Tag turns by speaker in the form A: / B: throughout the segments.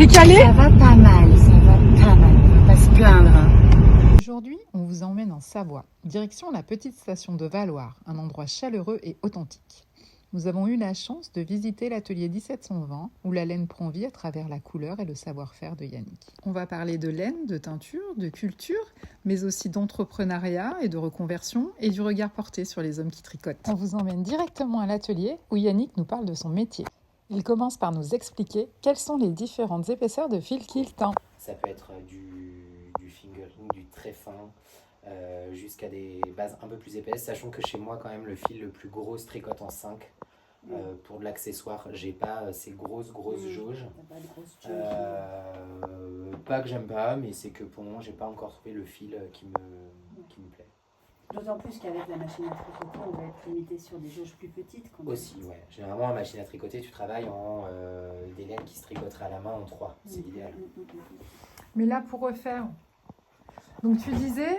A: T'es calé?
B: Ça va pas mal, ça va pas mal. On va pas se plaindre. Hein.
C: Aujourd'hui, on vous emmène en Savoie, direction la petite station de Valloire, un endroit chaleureux et authentique. Nous avons eu la chance de visiter l'atelier 1720, où la laine prend vie à travers la couleur et le savoir-faire de Yannick. On va parler de laine, de teinture, de culture, mais aussi d'entrepreneuriat et de reconversion, et du regard porté sur les hommes qui tricotent. On vous emmène directement à l'atelier, où Yannick nous parle de son métier. Il commence par nous expliquer quelles sont les différentes épaisseurs de fil qu'il teint.
D: Ça peut être du fingering, du très fin, jusqu'à des bases un peu plus épaisses, sachant que chez moi, quand même, le fil le plus gros se tricote en 5. Pour de l'accessoire, j'ai pas ces grosses jauges. Pas que j'aime pas, mais c'est que pour moi, j'ai pas encore trouvé le fil qui me plaît.
E: D'autant plus qu'avec la machine à tricoter, on va être limité sur des jauges plus petites.
D: Aussi, ouais. Généralement, la machine à tricoter, tu travailles en des laines qui se tricoteraient à la main en 3. C'est l'idéal.
A: Mais là, pour refaire, donc tu disais,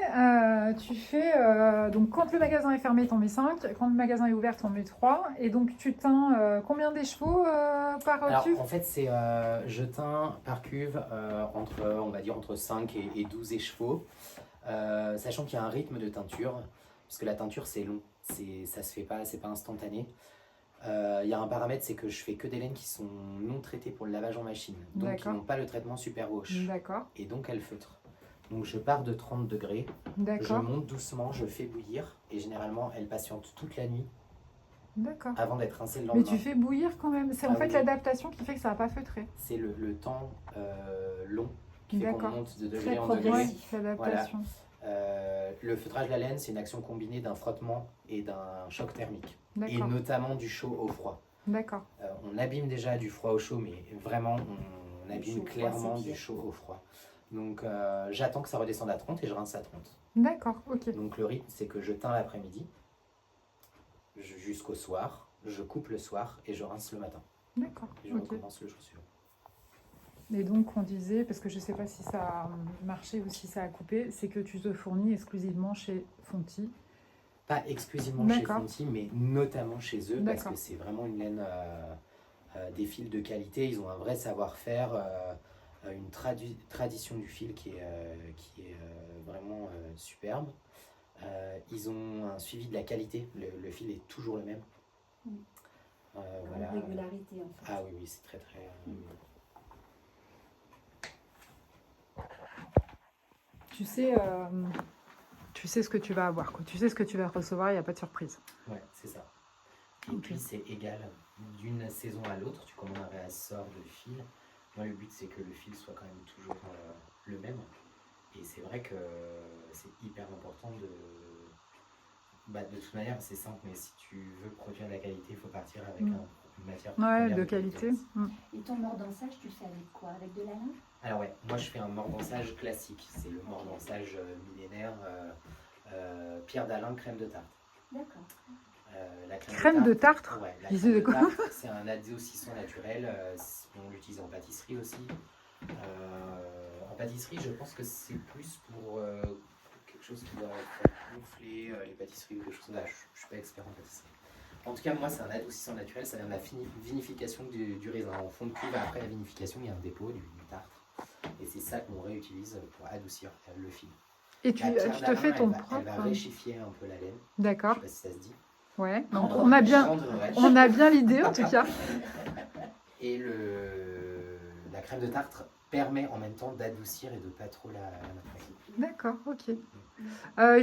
A: tu fais, donc quand le magasin est fermé, t'en mets 5, quand le magasin est ouvert, t'en mets 3, et donc tu teins combien d'écheveaux par
D: Alors,
A: cuve?
D: en fait, c'est je teins par cuve on va dire, entre 5 et 12 écheveaux, sachant qu'il y a un rythme de teinture, parce que la teinture, c'est long, ça se fait pas, c'est pas instantané. Il y a un paramètre, c'est que je fais que des laines qui sont non traitées pour le lavage en machine, donc qui n'ont pas le traitement super wash, et donc elles feutrent. Donc je pars de 30 degrés, je monte doucement, je fais bouillir, et généralement elles patientent toute la nuit avant d'être rincées le lendemain.
A: Mais tu fais bouillir quand même, c'est en fait l'adaptation qui fait que ça va pas feutrer.
D: C'est le temps long qui fait qu'on monte de degré en
E: progressif.
D: degré.
A: Ouais, l'adaptation.
D: Voilà. Le feutrage de la laine, c'est une action combinée d'un frottement et d'un choc thermique, et notamment du chaud au froid.
A: D'accord.
D: On abîme déjà du froid au chaud, mais vraiment on abîme clairement du chaud au froid. Donc j'attends que ça redescende à 30 et je rince à 30.
A: D'accord, ok.
D: Donc le rythme, c'est que je teins l'après-midi jusqu'au soir, je coupe le soir et je rince le matin.
A: D'accord,
D: Et je recommence le jour suivant.
A: Et donc on disait, parce que je ne sais pas si ça a marché ou si ça a coupé, c'est que tu te fournis exclusivement chez Fonty.
D: Pas exclusivement chez Fonty, mais notamment chez eux, parce que c'est vraiment une laine, des fils de qualité. Ils ont un vrai savoir-faire, une tradition du fil qui est vraiment superbe. Ils ont un suivi de la qualité, le fil est toujours le même.
E: Voilà. Régularité en fait.
D: Ah oui, c'est très.
A: Tu sais ce que tu vas avoir, quoi. Tu sais ce que tu vas recevoir, il n'y a pas de surprise.
D: Ouais, c'est ça. Et puis c'est égal d'une saison à l'autre, tu commandes un réassort de fil. Moi, le but, c'est que le fil soit quand même toujours le même. Et c'est vrai que c'est hyper important de toute manière, c'est simple, mais si tu veux produire de la qualité, il faut partir avec une matière
A: de qualité.
E: Et ton mordançage, tu le fais avec quoi? Avec de la linge?
D: Alors ouais, moi je fais un mordançage classique. C'est le mordançage millénaire, pierre d'Alain, crème de tarte.
E: D'accord.
D: La
A: crème de tarte?
D: Ouais, la crème de tarte, c'est un adoucissant naturel. On l'utilise en pâtisserie aussi. En pâtisserie, je pense que c'est plus pour quelque chose qui doit gonfler les pâtisseries ou quelque chose comme ça. Je ne suis pas expert en pâtisserie. En tout cas, moi, c'est un adoucissant naturel. Ça vient de la vinification du raisin. En fond de cuve, après la vinification, il y a un dépôt du tartre. Et c'est ça qu'on réutilise pour adoucir le fil.
A: Et tu te fais ton propre...
D: Elle va réchifier un peu la laine.
A: D'accord.
D: Je ne sais pas si ça se dit.
A: Ouais, on a bien l'idée en tout cas.
D: Et la crème de tartre permet en même temps d'adoucir et de pas trop la matraquer.
A: D'accord, ok.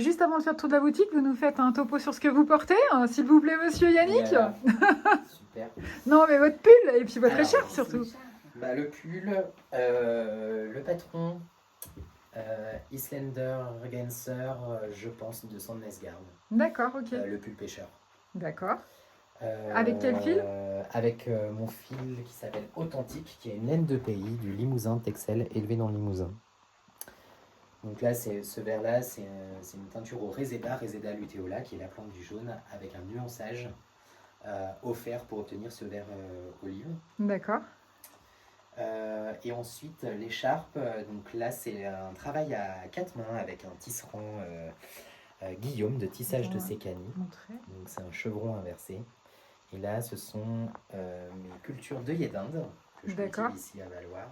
A: Juste avant de faire le tour de la boutique, vous nous faites un topo sur ce que vous portez, hein, s'il vous plaît, monsieur Yannick.
D: Super.
A: Non, mais votre pull et puis votre écharpe surtout.
D: Bah, le pull, le patron, Islander Genser, je pense, de Sandnesgarde.
A: D'accord, ok.
D: Le pull pêcheur.
A: D'accord. Avec quel fil?
D: Avec mon fil qui s'appelle Authentique, qui est une laine de pays du Limousin Texel, élevée dans le Limousin. Donc là, ce verre-là, c'est une teinture au Reseda luteola, qui est la plante du jaune, avec un nuançage offert pour obtenir ce vert olive.
A: D'accord.
D: Et ensuite, l'écharpe, donc là, c'est un travail à 4 mains avec un tisserand Guillaume de tissage de Sécani. Donc c'est un chevron inversé. Et là, ce sont mes cultures d'œillets d'Inde que je cultive ici à Valloire.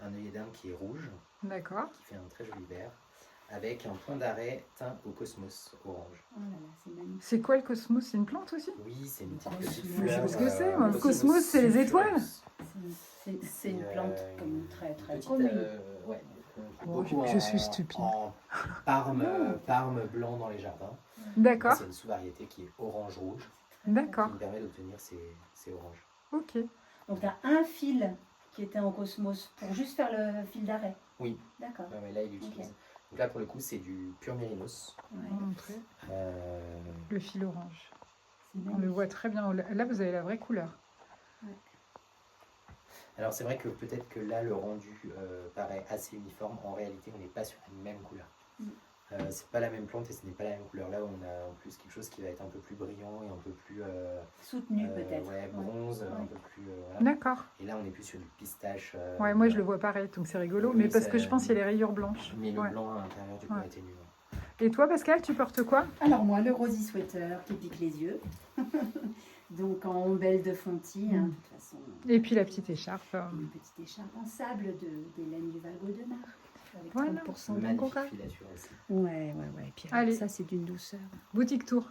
D: un œillet d'Inde qui est rouge,
A: D'accord.
D: qui fait un très joli vert, avec un point d'arrêt teint au cosmos orange.
E: Oh là là, c'est magnifique.
A: C'est quoi le cosmos? C'est une plante aussi?
D: Oui, c'est une petite,
E: Oh,
D: petite
E: je
D: fleur.
A: sais pas ce que c'est, moi. Le cosmos, c'est les étoiles.
E: C'est une plante comme très très
D: petite,
E: commune.
D: ouais, qu'on trouve
A: Oh,
D: beaucoup
A: je suis stupide.
D: en parme blanc dans les jardins.
A: D'accord,
D: C'est une sous-variété qui est orange-rouge,
A: d'accord.
D: qui me permet d'obtenir ces oranges.
A: Ok.
E: Donc tu as un fil qui était en cosmos pour juste faire le fil d'arrêt.
D: Oui.
E: D'accord.
D: Ouais, mais là, il utilise.
E: Ok.
D: Donc là, pour le coup, c'est du pur mérinos.
A: On va
E: Ouais.
A: montrer
D: Euh,
A: le fil orange.
E: C'est
A: On le
E: magnifique.
A: voit très bien. Là, vous avez la vraie couleur.
D: Alors, c'est vrai que peut-être que là, le rendu paraît assez uniforme. En réalité, on n'est pas sur la même couleur.
E: Mm.
D: C'est pas la même plante et ce n'est pas la même couleur. Là, on a en plus quelque chose qui va être un peu plus brillant et un peu plus
E: Soutenu peut-être.
D: ouais, bronze, un peu plus. Voilà.
A: D'accord.
D: Et là, on est plus sur du pistache.
A: Ouais, moi, je le vois pareil, donc c'est rigolo.
D: Oui,
A: Mais parce
D: c'est-
A: que je pense qu'il y a les rayures blanches.
D: Mais le
A: Ouais.
D: blanc à l'intérieur, du coup,
A: Ouais.
D: a été nul.
A: Et toi, Pascal, tu portes quoi?
E: Alors moi, le rosy sweater qui pique les yeux. Donc en ombelle de Fonty, hein, de toute façon.
A: Et puis la petite écharpe.
E: Une petite écharpe en sable de laine du Valgo de Mar. Avec
A: Voilà.
E: 30% de
D: Magnifique
E: coca.
D: filature aussi.
E: Ouais. Et puis
A: Allez.
E: ça, c'est d'une douceur.
A: Boutique tour.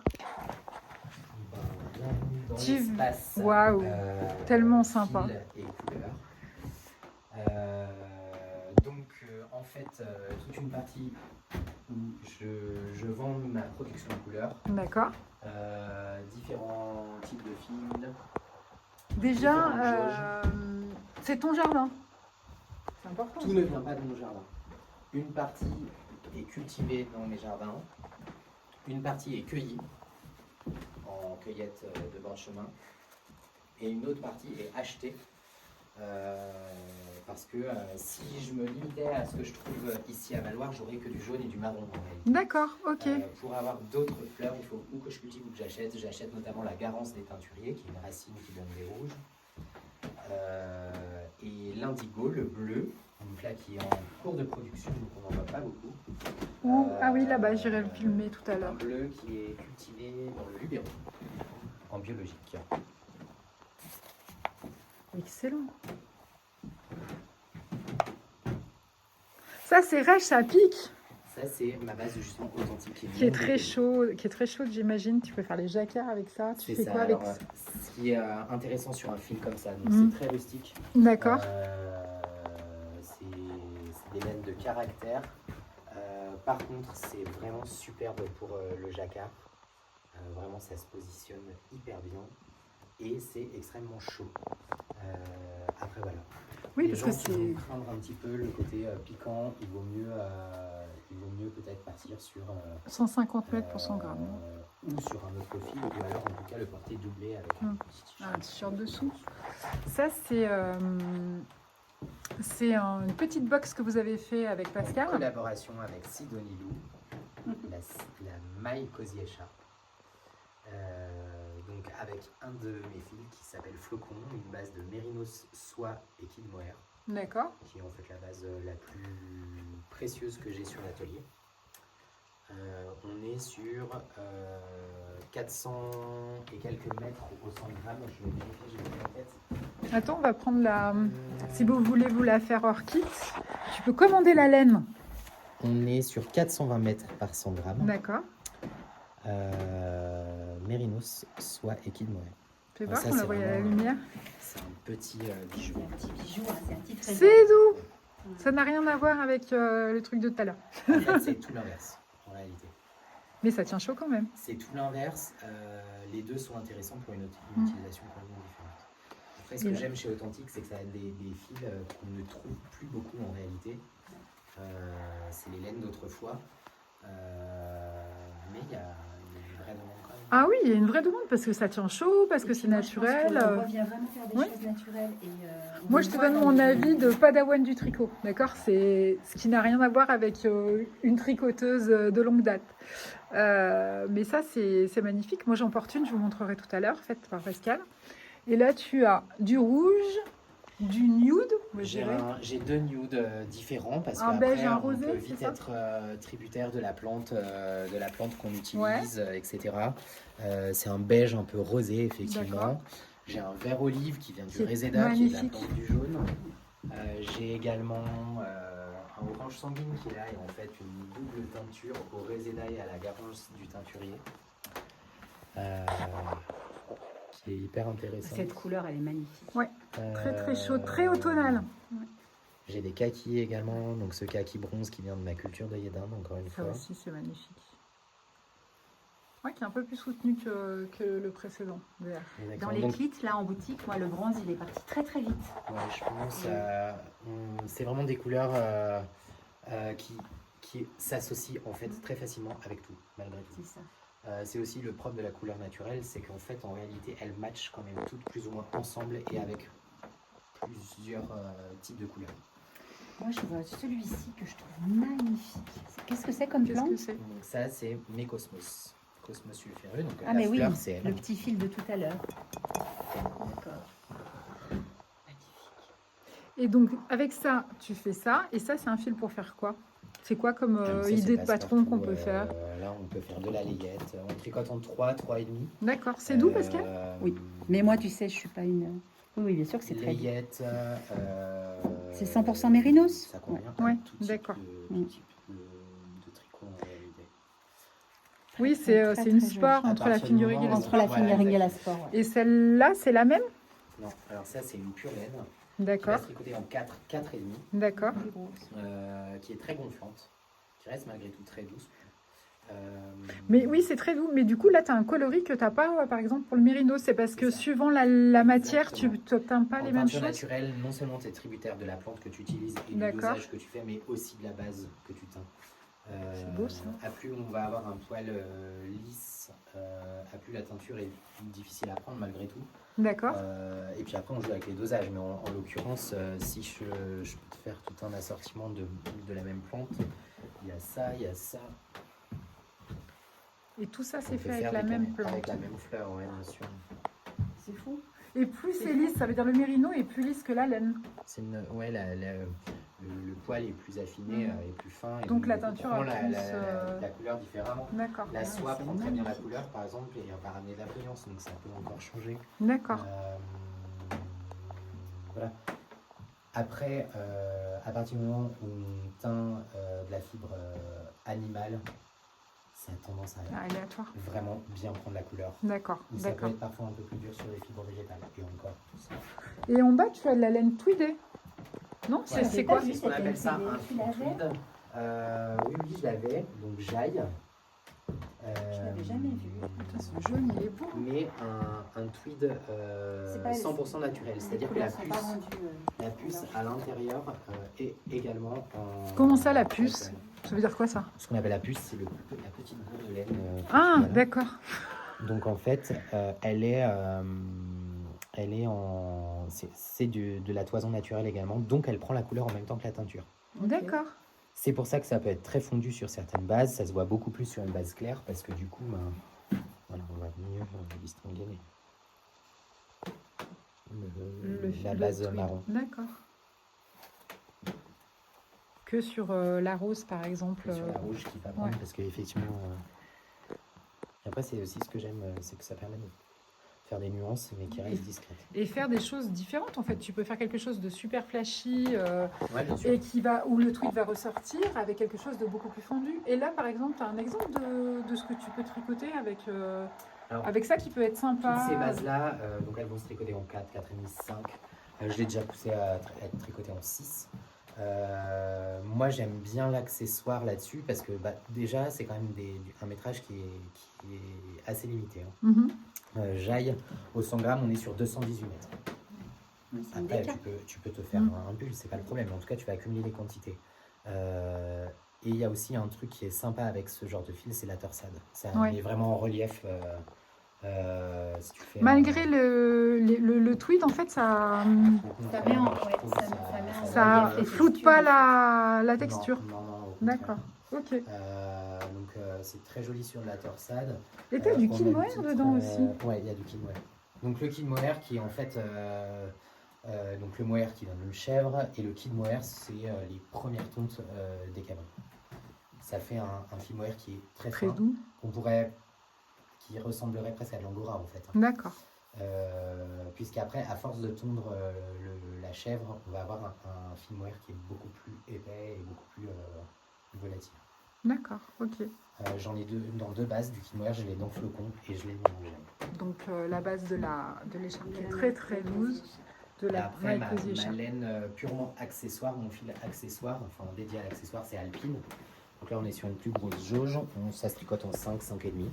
D: Bienvenue dans
A: Tu-
D: l'espace.
A: Waouh, tellement sympa.
D: Fil et couleurs. En fait, toute une partie où je vends ma production de couleurs,
A: D'accord.
D: différents types de fils.
A: Déjà,
D: Différentes
A: c'est ton jardin. C'est important.
D: Tout ne vient pas de mon jardin. Une partie est cultivée dans mes jardins, une partie est cueillie en cueillette de bord de chemin, et une autre partie est achetée. Parce que si je me limitais à ce que je trouve ici à Valloire, j'aurais que du jaune et du marron en réalité.
A: D'accord, ok.
D: Pour avoir d'autres fleurs, il faut ou que je cultive ou que j'achète. J'achète notamment la garance des teinturiers, qui est une racine qui donne des rouges. Et l'indigo, le bleu, donc là qui est en cours de production, donc on n'en voit pas beaucoup.
A: Ah oui, là-bas, j'irai le filmer tout à
D: Un
A: l'heure.
D: bleu qui est cultivé dans le Luberon, en biologique.
A: Excellent. Ça, c'est rêche à pic,
D: Ça, c'est ma base justement authentique.
A: qui est très chaude, j'imagine. Tu peux faire les jacquards avec ça. Tu
D: C'est
A: fais
D: ça.
A: quoi avec
D: Alors,
A: ça?
D: ce qui est intéressant sur un fil comme ça, donc
A: Mhm.
D: c'est très rustique.
A: D'accord.
D: C'est des laines de caractère. Par contre, c'est vraiment superbe pour le jacquard. Vraiment, ça se positionne hyper bien. Et c'est extrêmement chaud. Après, voilà.
A: Oui,
D: Les
A: parce
D: gens
A: que
D: qui vont
A: c'est...
D: craindre un petit peu le côté piquant, il vaut mieux peut-être partir sur
A: 150 mètres pour 100 grammes.
D: ou sur un autre fil, ou alors en tout cas le porter doublé avec un petit t-shirt.
A: Un t-shirt dessous. Ça, c'est une petite box que vous avez fait avec
D: En
A: Pascal.
D: collaboration avec Sidonie Lou, la maille Cosy Écharpe. Donc avec un de mes fils qui s'appelle Flocon, une base de mérinos, soie et kid mohair,
A: D'accord.
D: qui est en fait la base la plus précieuse que j'ai sur l'atelier. On est sur 400 et quelques mètres au 100 grammes. Je vais vérifier, j'ai plus en tête.
A: Attends, on va prendre la... Si vous voulez vous la faire hors kit, tu peux commander la laine.
D: On est sur 420 mètres par 100 grammes.
A: D'accord.
D: Mérinos, soie et kid mohair.
A: Fais
D: Ouais,
A: voir
D: ça,
A: qu'on la
D: c'est
A: voit à la
D: vraiment,
A: lumière.
D: C'est un petit bijou.
E: C'est un petit bijou, hein, c'est un petit trésor.
A: C'est doux. Ça n'a rien à voir avec le truc de tout à l'heure.
D: En fait, c'est tout l'inverse, en réalité.
A: Mais ça tient chaud quand même.
D: C'est tout l'inverse. Les deux sont intéressants pour une utilisation complètement différente. Après, ce que
A: Et
D: j'aime chez Authentique, c'est que ça a des fils qu'on ne trouve plus beaucoup en réalité. C'est les laines d'autrefois. Mais il y a une vraie demande quand même.
A: Ah oui, il y a une vraie demande parce que ça tient chaud, parce que
E: Et
A: c'est
E: puis moi, je pense
A: naturel.
E: qu'on revient vraiment faire des
A: Oui.
E: choses naturelles. Et, on
A: Moi,
E: le
A: je te
E: voit
A: donne
E: dans
A: mon
E: les-
A: avis de padawan du tricot, d'accord? C'est ce qui n'a rien à voir avec une tricoteuse de longue date. Mais ça, c'est magnifique. Moi, j'en porte une, je vous montrerai tout à l'heure, faite par Pascal. Et là, tu as du rouge, du nude, moi, je dirais.
D: J'ai deux nudes différents parce
A: Un beige et
D: qu'après
A: un
D: on
A: rosé,
D: peut
A: c'est
D: vite
A: ça
D: être tributaire de la plante qu'on utilise,
A: Ouais.
D: etc. C'est un beige un peu rosé effectivement.
A: D'accord.
D: J'ai un vert olive qui vient du
A: Qui est
D: réséda, qui est de la
A: magnifique.
D: plante du jaune. J'ai également un orange sanguine qui est là et en fait une double teinture au résédaï et à la garance du teinturier. Qui est hyper intéressant.
E: Cette couleur, elle est magnifique.
A: Très très chaud, très automnal.
D: J'ai des kakis également, donc ce kaki bronze qui vient de ma culture de Yédin, encore une
A: Ça
D: fois.
A: aussi, c'est magnifique. Ouais, qui est un peu plus soutenu que le précédent, vert.
E: Dans les kits, là, en boutique, moi, le bronze, il est parti très très vite.
D: Ouais, je pense c'est vraiment des couleurs qui s'associent en fait très facilement avec tout, malgré tout.
E: C'est ça.
D: C'est aussi le propre de la couleur naturelle, c'est qu'en fait, en réalité, elles matchent quand même toutes plus ou moins ensemble et avec plusieurs types de couleurs.
E: Moi, je vois celui-ci que je trouve magnifique. Qu'est-ce que c'est comme
A: Qu'est-ce
E: plante?
A: que c'est?
D: Donc ça, c'est mes cosmos. Cosmos sulfureux, donc
E: Ah,
D: la
E: mais oui,
D: fleur, c'est
E: le
D: elle.
E: petit fil de tout à l'heure. D'accord.
A: Et donc, avec ça, tu fais ça. Et ça, c'est un fil pour faire quoi? C'est quoi comme
D: Comme ça,
A: idée
D: c'est
A: de patron qu'on
D: passe-partout,
A: peut faire?
D: Là, on peut faire de la layette. On tricote en 3, 3,5.
A: D'accord. C'est doux, Pascal?
E: Oui. Mais moi, tu sais, je suis pas une... Oui, oui, bien sûr que c'est très doux.
D: Layette.
E: C'est 100% mérinos?
D: Ça convient
A: Ouais.
D: à tout type,
A: D'accord.
D: de, tout type de tricot en réalité.
A: Oui,
E: Très,
A: c'est
E: très,
A: c'est une
E: très
A: sport
D: joli.
A: entre
D: À
A: la
D: partir du
A: figurine et
D: moment
A: la
D: où-
E: Entre la
D: Voilà,
E: fingering et la sport. Ouais.
A: Et celle-là, c'est la même?
D: Non, alors ça, c'est une pure laine qui va
A: D'accord.
D: se tricoter en 4, 4,5,
A: D'accord.
D: qui est très gonflante, qui reste malgré tout très douce.
A: Mais oui, c'est très doux. Mais du coup, là, tu as un coloris que tu n'as pas, par exemple, pour le mérinos. C'est parce que
D: C'est ça.
A: suivant la matière, tu
D: Exactement.
A: n'obtiens pas
D: En
A: les mêmes
D: peinture
A: choses.
D: naturelle, non seulement tu es tributaire de la plante que tu utilises et du
A: D'accord.
D: dosage que tu fais, mais aussi de la base que tu teins.
A: C'est beau, ça.
D: À plus on va avoir un poil lisse, à plus la teinture est difficile à prendre malgré tout.
A: D'accord.
D: Et puis après on joue avec les dosages, mais en l'occurrence, si je peux te faire tout un assortiment de la même plante, il y a ça, il y a ça.
A: Et tout ça,
D: On
A: c'est
D: peut
A: fait avec
D: faire
A: la
D: des
A: même
D: canets avec
A: plante.
D: la même fleur, ouais, bien sûr.
E: C'est fou.
A: Et plus c'est lisse, ça veut dire le mérino est plus lisse que la laine.
D: C'est ouais, le poil est plus affiné, est plus fin. Et
A: Donc la
D: on
A: teinture
D: prend
A: a plus,
D: la couleur différemment.
A: D'accord.
D: La soie
E: c'est
D: prend très bien la
E: magnifique.
D: couleur, par exemple, et on va ramener de la brillance, donc ça peut encore changer.
A: D'accord.
D: Voilà. Après, à partir du moment où on teint de la fibre animale, ça a tendance à
A: Ah, aléatoire.
D: vraiment bien prendre la couleur.
A: D'accord.
D: Ou ça peut
A: D'accord.
D: être parfois un peu plus dur sur les fibres végétales. Et encore, tout ça.
A: Et en bas, tu as de la laine tweedée. Non,
D: Voilà.
A: c'est quoi?
D: C'est ce qu'on
E: Cette
D: appelle ça
E: laine
D: un
E: tweed, tu l'avais
D: tweed. Oui, je l'avais, donc j'aille.
E: Je l'avais jamais vu.
A: Putain, ce jaune, il est beau.
D: Mais un tweed
E: C'est pas-
D: 100% naturel,
E: Les
D: c'est-à-dire que
E: couleurs sont pas rendues.
D: la puce à l'intérieur est également en...
A: Comment ça, la puce? Ça veut dire quoi, ça?
D: Ce qu'on appelle la puce, c'est la petite boule de laine.
A: Ah,
D: voilà.
A: d'accord.
D: Donc en fait, elle est en... C'est de la toison naturelle également, donc elle prend la couleur en même temps que la teinture.
A: D'accord.
D: C'est pour ça que ça peut être très fondu sur certaines bases, ça se voit beaucoup plus sur une base claire, parce que du coup, voilà, on va mieux distinguer la
A: le
D: base
A: tweed.
D: marron.
A: D'accord. Que sur la rose, par exemple.
D: Et sur la rouge qui va prendre,
A: ouais.
D: parce qu'effectivement... Après, c'est aussi ce que j'aime, c'est que ça permet de faire des nuances, mais qui restent discrètes.
A: Et faire des choses différentes, en fait. Tu peux faire quelque chose de super flashy
D: Ouais, bien sûr.
A: et où le tweed va ressortir avec quelque chose de beaucoup plus fondu. Et là, par exemple, tu as un exemple de ce que tu peux tricoter
D: Alors,
A: avec ça qui peut être sympa.
D: Toutes ces bases-là, donc elles vont se tricoter en 4, 4,5, 5. Je l'ai déjà poussé à être tricoté en 6. Moi, j'aime bien l'accessoire là-dessus parce que déjà, c'est quand même un métrage qui est assez limité. Hein.
A: Mhm.
D: J'aille au 100 grammes, on est sur 218 mètres.
E: C'est une
D: Après,
E: déca.
D: tu peux te faire un bulle, c'est pas le problème. En tout cas, tu vas accumuler les quantités. Et il y a aussi un truc qui est sympa avec ce genre de fil, c'est la torsade. Ça
A: Ouais.
D: met vraiment en relief. Si tu fais
A: Malgré le tweed, en fait, ça
E: Ça met en- ouais,
D: Je trouve
E: ça-
D: que
E: ça met en
A: ça
E: relief les
A: floute
E: textures.
A: pas la texture.
D: Non, non, au contraire.
A: D'accord. Ok.
D: Donc c'est très joli sur de la torsade.
A: Et t'as du
D: On a
A: kid
D: une
A: mohair
D: petite,
A: dedans aussi.
D: Ouais, il y a du kid mohair. Donc le kid mohair qui est en fait donc le mohair qui vient d'une chèvre et le kid mohair c'est les premières tontes des cabris. Ça fait un fil mohair qui est très
A: Très
D: fin,
A: doux.
D: qui ressemblerait presque à de l'angora en fait.
A: D'accord.
D: Puisqu'après, à force de tondre la chèvre, on va avoir un fil mohair qui est beaucoup plus épais et beaucoup plus volatile.
A: D'accord, ok.
D: J'en ai dans deux bases du fil mohair, je l'ai dans flocon et je l'ai mis en gel.
A: Donc la base de l'écharpe
E: Il y
A: est
E: a
A: très
E: un
A: très
E: autre
A: loose. De
D: Et
A: la
D: après, ma
A: Cozy écharpe.
D: laine purement accessoire, mon fil accessoire, enfin dédié à l'accessoire, c'est Alpine. Donc là, on est sur une plus grosse jauge. Ça se tricote en 5, 5,5.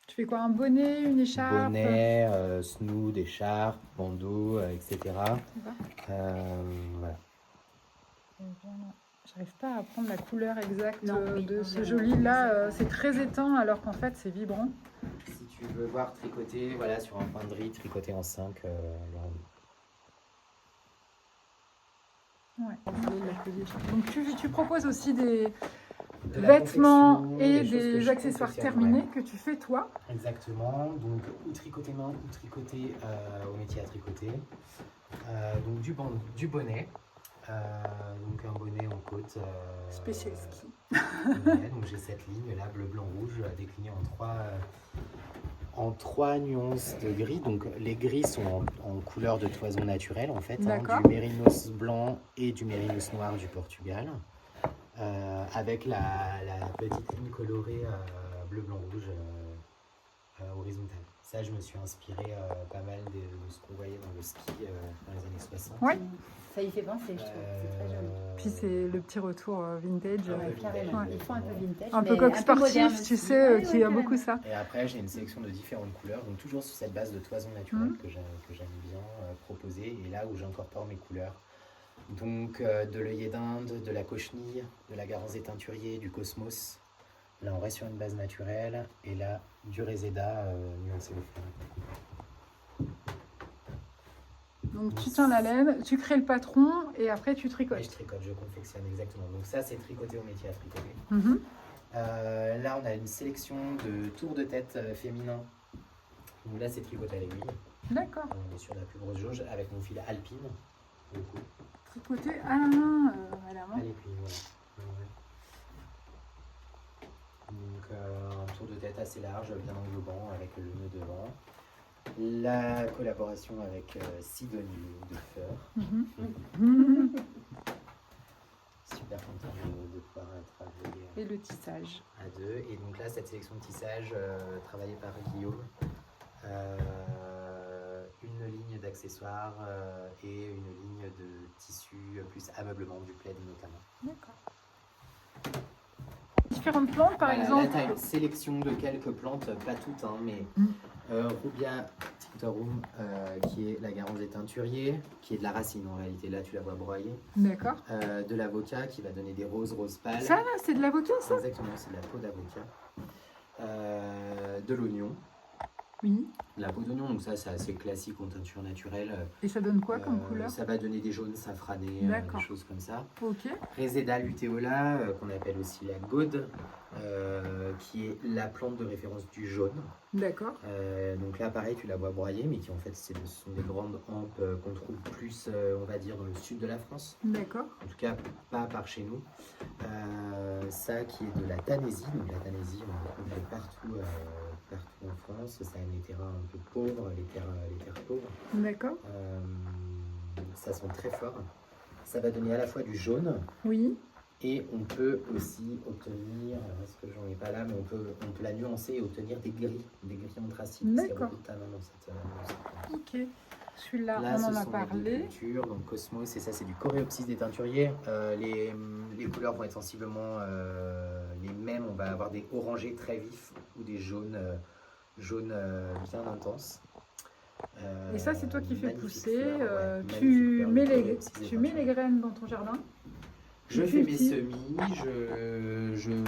A: Tu fais quoi? Un bonnet, une écharpe?
D: Bonnet, snood, écharpe, bandeau, etc. Voilà.
A: J'arrive pas à prendre la couleur exacte
E: Non, oui,
A: de
E: on
A: ce
E: verra.
A: joli là. C'est très éteint alors qu'en fait c'est vibrant.
D: Si tu veux voir tricoter, voilà, sur un point de riz, tricoté en 5.
A: Ouais, de la Cozy écharpe. Donc tu proposes aussi des
D: De la
A: vêtements
D: confection,
A: et
D: des choses que
A: des
D: je
A: accessoires
D: confectionne,
A: terminés
D: ouais.
A: que tu fais toi.
D: Exactement, donc ou tricoter main ou tricoter au métier à tricoter. Donc du bonnet, donc un bonnet en côte.
A: Spécial ski.
D: Ouais, donc j'ai cette ligne là, bleu, blanc, rouge, déclinée en trois nuances de gris. Donc les gris sont en couleur de toison naturelle en fait,
A: D'accord.
D: du mérinos blanc et du mérinos noir du Portugal. Avec la petite ligne colorée bleu, blanc, rouge horizontale. Ça, je me suis inspiré pas mal de ce qu'on voyait dans le ski dans les années 60.
A: Ouais.
E: Ça y fait penser, je trouve. C'est très joli.
A: Puis c'est le petit retour vintage.
D: Ouais,
E: Carrément.
A: Ouais.
E: Ils font un peu vintage.
A: Un
E: mais
A: peu coq
E: moderne
A: sportif, tu
E: aussi.
A: sais,
E: Ouais,
A: qui
E: ouais,
A: a beaucoup
E: carrément.
A: ça.
D: Et après, j'ai une sélection de différentes couleurs, donc toujours sur cette base de toison naturelle que j'aime bien proposer, et là où j'incorpore mes couleurs. Donc de l'œillet d'Inde, de la cochenille, de la garanzée teinturier, du cosmos. Là, on reste sur une base naturelle, et là, du réséda nuancé au fond.
A: Donc tu tiens la laine, tu crées le patron et après tu
D: Et je
A: tricotes.
D: tricote, je confectionne exactement. Donc ça, c'est tricoté au métier à tricoter.
A: Mhm.
D: Là, on a une sélection de tours de tête féminins. Donc là, c'est tricoté à l'aiguille.
A: D'accord.
D: On est sur la plus grosse jauge avec mon fil alpine. Pour le coup.
A: Tricoté à la main, à la
D: À
A: main.
D: l'aiguille, voilà. Ouais. Donc un tour de tête assez large, bien englobant avec le nœud devant. La collaboration avec Sidonie de Feur.
A: Mhm.
D: Super content de pouvoir travailler
A: Et le tissage.
D: à deux. Et donc là, cette sélection de tissage travaillée par Guillaume. Une ligne d'accessoires et une ligne de tissu plus ameublement du plaid notamment.
A: D'accord. Différentes plantes par
D: Voilà,
A: exemple.
D: là, tu as une sélection de quelques plantes, pas toutes, hein, mais Rubia tinctorum, qui est la garanzée teinturier, qui est de la racine en réalité. Là, tu la vois broyer.
A: D'accord.
D: De l'avocat qui va donner des roses pâles.
A: Ça là, c'est de l'avocat ça?
D: Exactement, c'est de la peau d'avocat. De l'oignon.
A: Oui.
D: De la peau d'oignon, donc ça, c'est assez classique en teinture naturelle.
A: Et ça donne quoi comme couleur?
D: Ça va donner des jaunes safranés,
A: D'accord.
D: des choses comme ça.
A: Ok.
D: Reseda luteola, qu'on appelle aussi la gaude, qui est la plante de référence du jaune.
A: D'accord.
D: Donc là, pareil, tu la vois broyer, mais qui en fait, ce sont des grandes hampes qu'on trouve plus, on va dire, dans le sud de la France.
A: D'accord.
D: En tout cas, pas par chez nous. Ça qui est de la tanésie. Donc la tanésie, on en trouve partout en France. Ça aime les terrains un peu pauvres, les terres pauvres.
A: D'accord.
D: Ça sent très fort. Ça va donner à la fois du jaune
A: Oui.
D: et on peut aussi obtenir, alors est-ce que j'en ai pas là, mais on peut la nuancer et obtenir des gris anthraciques. Parce qu'il y a
A: D'accord.
D: beaucoup de tanins dans cette
A: Ok. Celui-là,
D: Là,
A: on
D: ce
A: en a
D: sont
A: parlé.
D: les cultures, donc Cosmos, et ça, c'est du coréopsis des teinturiers. Les couleurs vont être sensiblement les mêmes. On va avoir des orangés très vifs ou des jaunes bien intenses.
A: Et ça, c'est toi qui fais
D: Magnifique
A: pousser.
D: fleur, ouais,
A: Tu
D: magnifique fleur,
A: mets
D: le coréopsis des
A: tu mets les
D: teinturiers.
A: graines dans ton jardin.
D: Je
A: tu
D: fais mes
A: cultives.
D: semis, je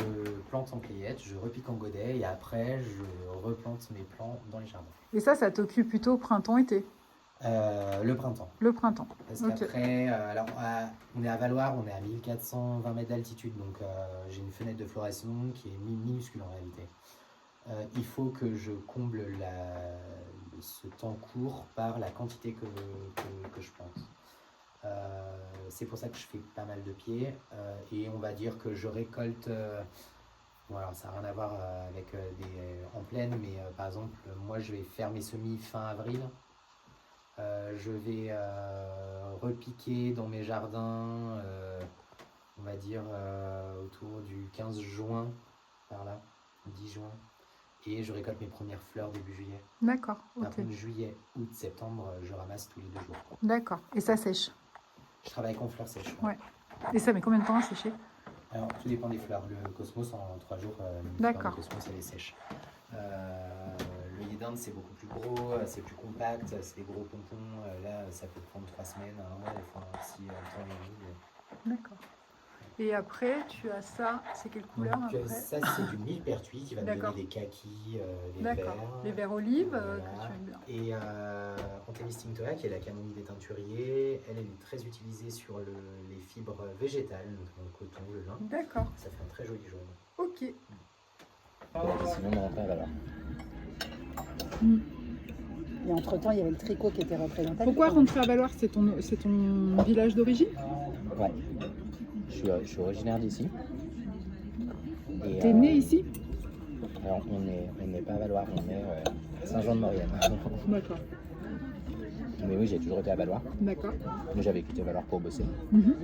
D: plante en cueillette, je repique en godet et après, je replante mes plants dans les jardins.
A: Et ça t'occupe plutôt printemps-été.
D: Le printemps.
A: Le printemps.
D: Parce
A: Ok.
D: qu'après, alors on est à Valloire, on est à 1420 mètres d'altitude, donc j'ai une fenêtre de floraison qui est minuscule en réalité. Il faut que je comble ce temps court par la quantité que je plante. C'est pour ça que je fais pas mal de pieds et on va dire que je récolte Bon, alors ça n'a rien à voir avec en plaine, mais par exemple, moi je vais faire mes semis fin avril. Je vais repiquer dans mes jardins, on va dire autour du 15 juin, par là, 10 juin. Et je récolte mes premières fleurs début juillet.
A: D'accord,
D: Par
A: ok.
D: contre, juillet, août, septembre, je ramasse tous les 2 jours.
A: D'accord. Et ça sèche.
D: Je travaille en fleurs sèches.
A: Ouais. Et ça met combien de temps à sécher?
D: Alors, tout dépend des fleurs. Le cosmos, en 3 jours, une fleur
A: D'accord.
D: de cosmos, elle est sèche. Le œillet d'Inde, c'est beaucoup plus gros, c'est plus compact, c'est des gros pompons. Là, ça peut prendre 3 semaines, 1 mois, des fois, si le temps est vide.
A: D'accord. Et après, tu as ça. C'est quelle couleur
D: Donc,
A: après?
D: ça, c'est du millepertuis qui va me donner
A: D'accord.
D: des kakis, les
A: D'accord.
D: verts.
A: Les verts olives
D: Voilà.
A: que tu aimes bien.
D: Et Anthemis tinctoria, qui est la camomille des teinturiers, elle est très utilisée sur les fibres végétales, notamment le coton, le lin.
A: D'accord.
D: Ça fait un très joli jaune.
A: Ok.
F: Sinon, on rentre à Valor.
B: Et entre-temps, il y avait le tricot qui était représenté.
A: Pourquoi rentrer à Valoir? C'est ton village d'origine?
F: Ouais. Je suis originaire d'ici. Et,
A: T'es né ici?
F: Alors, on n'est pas à Valloire, on est à Saint-Jean-de-Maurienne.
A: D'accord.
F: Mais oui, j'ai toujours été à Valloire.
A: D'accord.
F: Mais j'avais quitté Valloire pour bosser.
A: Mhm.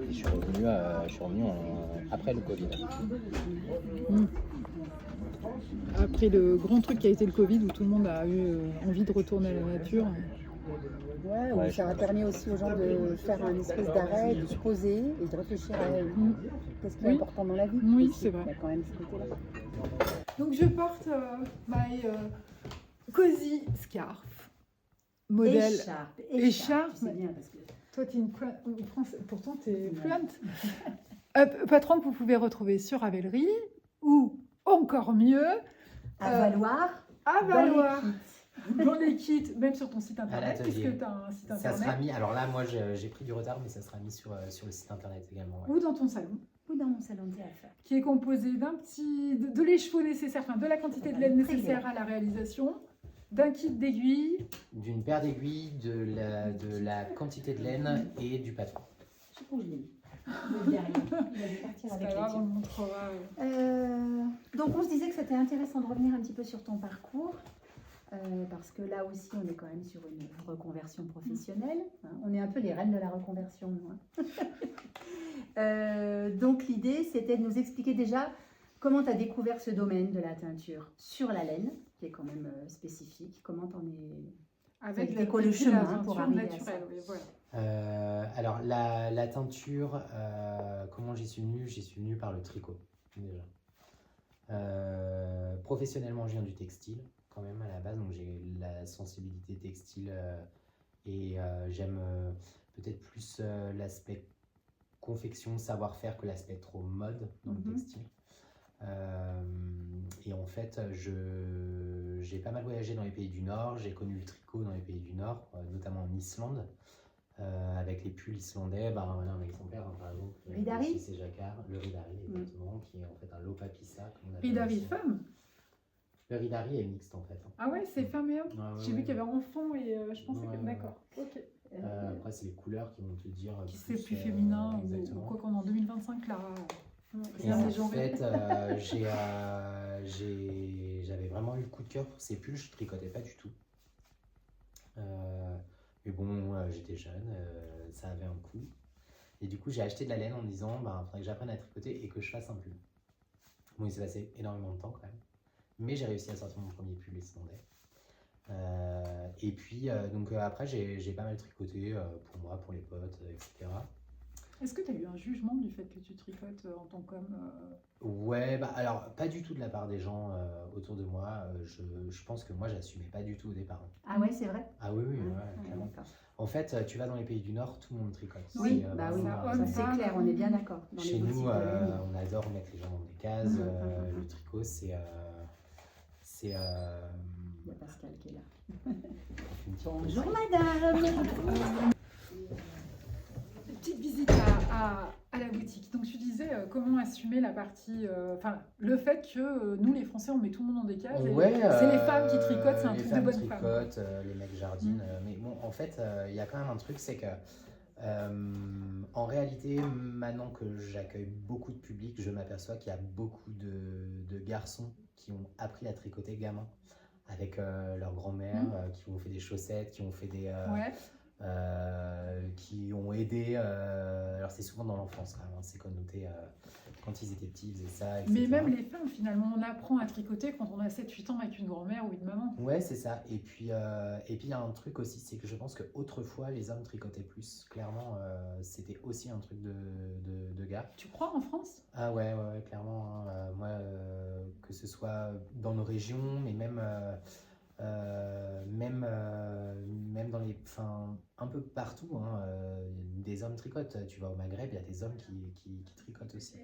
F: Et je suis revenu après le Covid.
A: Après le grand truc qui a été le Covid, où tout le monde a eu envie de retourner à la nature.
B: Ouais,
F: Ouais,
B: ça a permis aussi aux gens de faire un espèce d'arrêt, de se poser et de réfléchir à qu'est-ce qui est
A: Oui.
B: important dans la vie.
A: Oui,
B: aussi.
A: c'est vrai.
B: Il y a quand même ce côté-là.
A: Donc je porte my cozy scarf. Modèle. Écharpe.
E: C'est bien parce que
A: Toi, tu es une française. Pourtant, tu es fluente. Patron que vous pouvez retrouver sur Ravelry ou encore mieux
E: à Valoir,
A: à
E: dans
A: Valoir.
E: les kits.
A: Dans les kits, même sur ton site internet,
D: l'atelier.
A: puisque tu as un site
D: Ça
A: internet.
D: sera mis, alors là, moi j'ai pris du retard, mais ça sera mis sur le site internet également. Ouais.
A: Ou dans ton salon,
E: Ou dans mon salon de théâtre.
A: qui est composé de l'écheveau nécessaire, enfin de la quantité de laine nécessaire à la réalisation, d'un kit d'aiguilles.
D: D'une paire d'aiguilles, de la quantité de laine et du patron.
E: Je sais pas où je l'ai mis. Il y a rien. Il a dû partir
A: C'est
E: avec
A: pas grave, on
E: les
A: le montrera.
E: Donc on se disait que c'était intéressant de revenir un petit peu sur ton parcours, parce que là aussi on est quand même sur une reconversion professionnelle, hein. On est un peu les reines de la reconversion, nous, hein. Donc l'idée c'était de nous expliquer déjà comment tu as découvert ce domaine de la teinture sur la laine, qui est quand même spécifique, comment t'en es...
A: Avec
E: été quoi le chemin pour arriver à
A: naturelle,
E: ça.
A: oui, voilà.
D: Alors la teinture, comment j'y suis venu? J'y suis venu par le tricot déjà. Professionnellement, je viens du textile quand même à la base, donc j'ai la sensibilité textile et j'aime peut-être plus l'aspect confection, savoir-faire que l'aspect trop mode dans le textile. Et en fait, j'ai pas mal voyagé dans les pays du Nord, j'ai connu le tricot dans les pays du Nord, notamment en Islande, avec les pulls islandais. Bah, voilà un exemplaire, hein, par exemple.
E: Ridari.
D: Ici, c'est Jacquard, le Ridari, exactement, qui est en fait un lopapissa. comme on appelle
A: Ridari
D: aussi.
A: femme.
D: Le Ridari est mixte en fait. Hein.
A: Ah ouais, c'est femme et homme.
D: Ouais, ouais,
A: J'ai vu
D: ouais.
A: qu'il y avait enfant et je pensais
D: Ouais,
A: que...
D: ouais,
A: D'accord, ok.
D: Après, c'est les couleurs qui vont te dire.
A: Qui c'est plus féminin ou
D: exactement.
A: quoi qu'on en 2025 là.
D: Et
A: Rien
D: en
A: n'est genré.
D: fait, j'avais vraiment eu le coup de cœur pour ces pulls, je tricotais pas du tout. Mais bon, j'étais jeune, ça avait un coût. Et du coup, j'ai acheté de la laine en me disant, bah, faudrait que j'apprenne à tricoter et que je fasse un pull. Bon, il s'est passé énormément de temps quand même. Mais j'ai réussi à sortir mon premier pull islandais. Et puis, après, j'ai pas mal tricoté pour moi, pour les potes, etc.
A: Est-ce que tu as eu un jugement du fait que tu tricotes en tant qu'homme
D: Ouais, bah alors pas du tout de la part des gens autour de moi. Je pense que moi j'assumais pas du tout au départ.
E: Ah ouais, c'est vrai.
D: Ah oui, oui,
E: Ouais,
D: ouais, clairement.
E: d'accord.
D: En fait, tu vas dans les pays du Nord, tout le monde tricote.
E: Oui,
D: C'est,
E: bah oui,
D: vraiment,
A: ça,
E: ça c'est clair, on est bien d'accord. Dans les
D: chez
E: boutiques
D: nous,
E: de laine.
D: on adore mettre les gens dans des cases. Le tricot, c'est
E: Il y a Pascal qui est là.
D: une petite
E: Bonjour madame.
A: Petite visite à la boutique. Donc tu disais comment assumer la partie, enfin le fait que nous les Français on met tout le monde dans des cases. Et
D: Ouais,
A: c'est les femmes qui tricotent, c'est un
D: les
A: truc de
D: femmes
A: bonne femme.
D: tricotent, les mecs jardinent. Mais bon, en fait, il y a quand même un truc, c'est que En réalité, maintenant que j'accueille beaucoup de public, je m'aperçois qu'il y a beaucoup de garçons qui ont appris à tricoter gamin avec leur grand-mère, qui ont fait des chaussettes, qui ont fait
A: Ouais.
D: qui ont aidé. Alors c'est souvent dans l'enfance quand même, hein, c'est connoté quand ils étaient petits, ils faisaient ça, etc.
A: Mais même les femmes, finalement, on apprend à tricoter quand on a 7-8 ans avec une grand-mère ou une maman.
D: Ouais, c'est ça. Et puis il y a un truc aussi, c'est que je pense qu'autrefois, les hommes tricotaient plus. Clairement, c'était aussi un truc de gars.
A: Tu crois en France?
D: Ah ouais, clairement. Hein. Moi, que ce soit dans nos régions, mais même dans les, enfin, un peu partout, hein, des hommes tricotent. Tu vas au Maghreb, il y a des hommes qui tricotent aussi.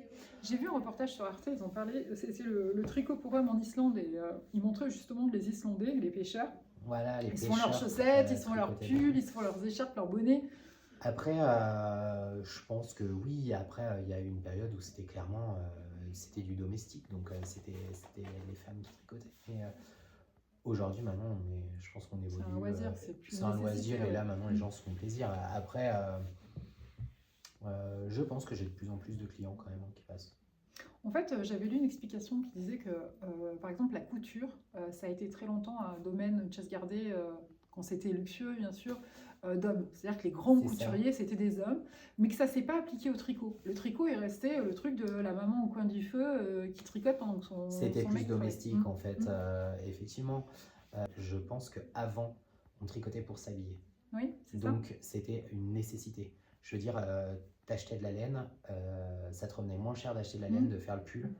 A: J'ai vu un reportage sur Arte, ils ont parlé, c'est le tricot pour hommes en Islande, et ils montraient justement les Islandais, les pêcheurs.
D: Voilà, les
A: Ils se font leurs
D: pêcheurs,
A: chaussettes, ils se font leurs
D: tricotaient.
A: pulls, ils se font leurs écharpes, leurs bonnets.
D: Après, je pense que oui, après, il y a eu une période où c'était clairement, c'était du domestique, donc c'était les femmes qui tricotaient. Mais aujourd'hui, maintenant, je pense qu'on évolue.
A: C'est un loisir, c'est plus
D: c'est un loisir,
A: nécessité,
D: et là,
A: ouais.
D: maintenant, les gens se font plaisir. Après, je pense que j'ai de plus en plus de clients quand même qui passent.
A: En fait, j'avais lu une explication qui disait que, par exemple, la couture, ça a été très longtemps un domaine chasse gardée, quand c'était luxueux, bien sûr, d'hommes. C'est-à-dire que les grands
D: C'est ça.
A: couturiers, c'était des hommes, mais que ça ne s'est pas appliqué au tricot. Le tricot est resté le truc de la maman au coin du feu qui tricote pendant que
D: C'était
A: son
D: plus
A: mec travaille.
D: domestique, en fait,
A: Mm.
D: effectivement. Je pense qu'avant, on tricotait pour s'habiller.
A: Oui, c'est ça.
D: Donc, c'était une nécessité. Je veux dire, t'achetais de la laine, ça te revenait moins cher d'acheter de la laine, de faire le pull,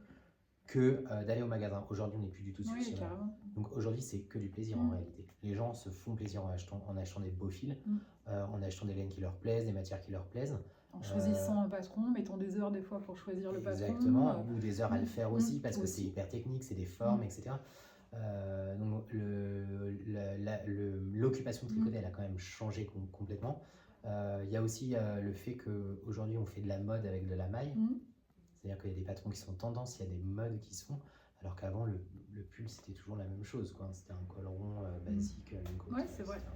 D: que d'aller au magasin. Aujourd'hui, on n'est plus du tout sur
A: Oui,
D: ce-
A: carrément.
D: Donc aujourd'hui, c'est que du plaisir en réalité. Les gens se font plaisir en achetant des beaux fils, en achetant des laines qui leur plaisent, des matières qui leur plaisent.
A: En choisissant un patron, mettant des heures des fois pour choisir le patron.
D: Exactement, ou des heures à le faire aussi, parce que
A: aussi.
D: c'est hyper technique, c'est des formes, etc. Donc l'occupation de tricoter, elle a quand même changé complètement. Il y a aussi le fait qu'aujourd'hui, on fait de la mode avec de la maille. C'est-à-dire qu'il y a des patrons qui sont tendance, il y a des modes qui se font, alors qu'avant, le pull, c'était toujours la même chose, quoi. C'était un col rond basique, une côte,
A: Ouais, c'est vrai.
D: etc.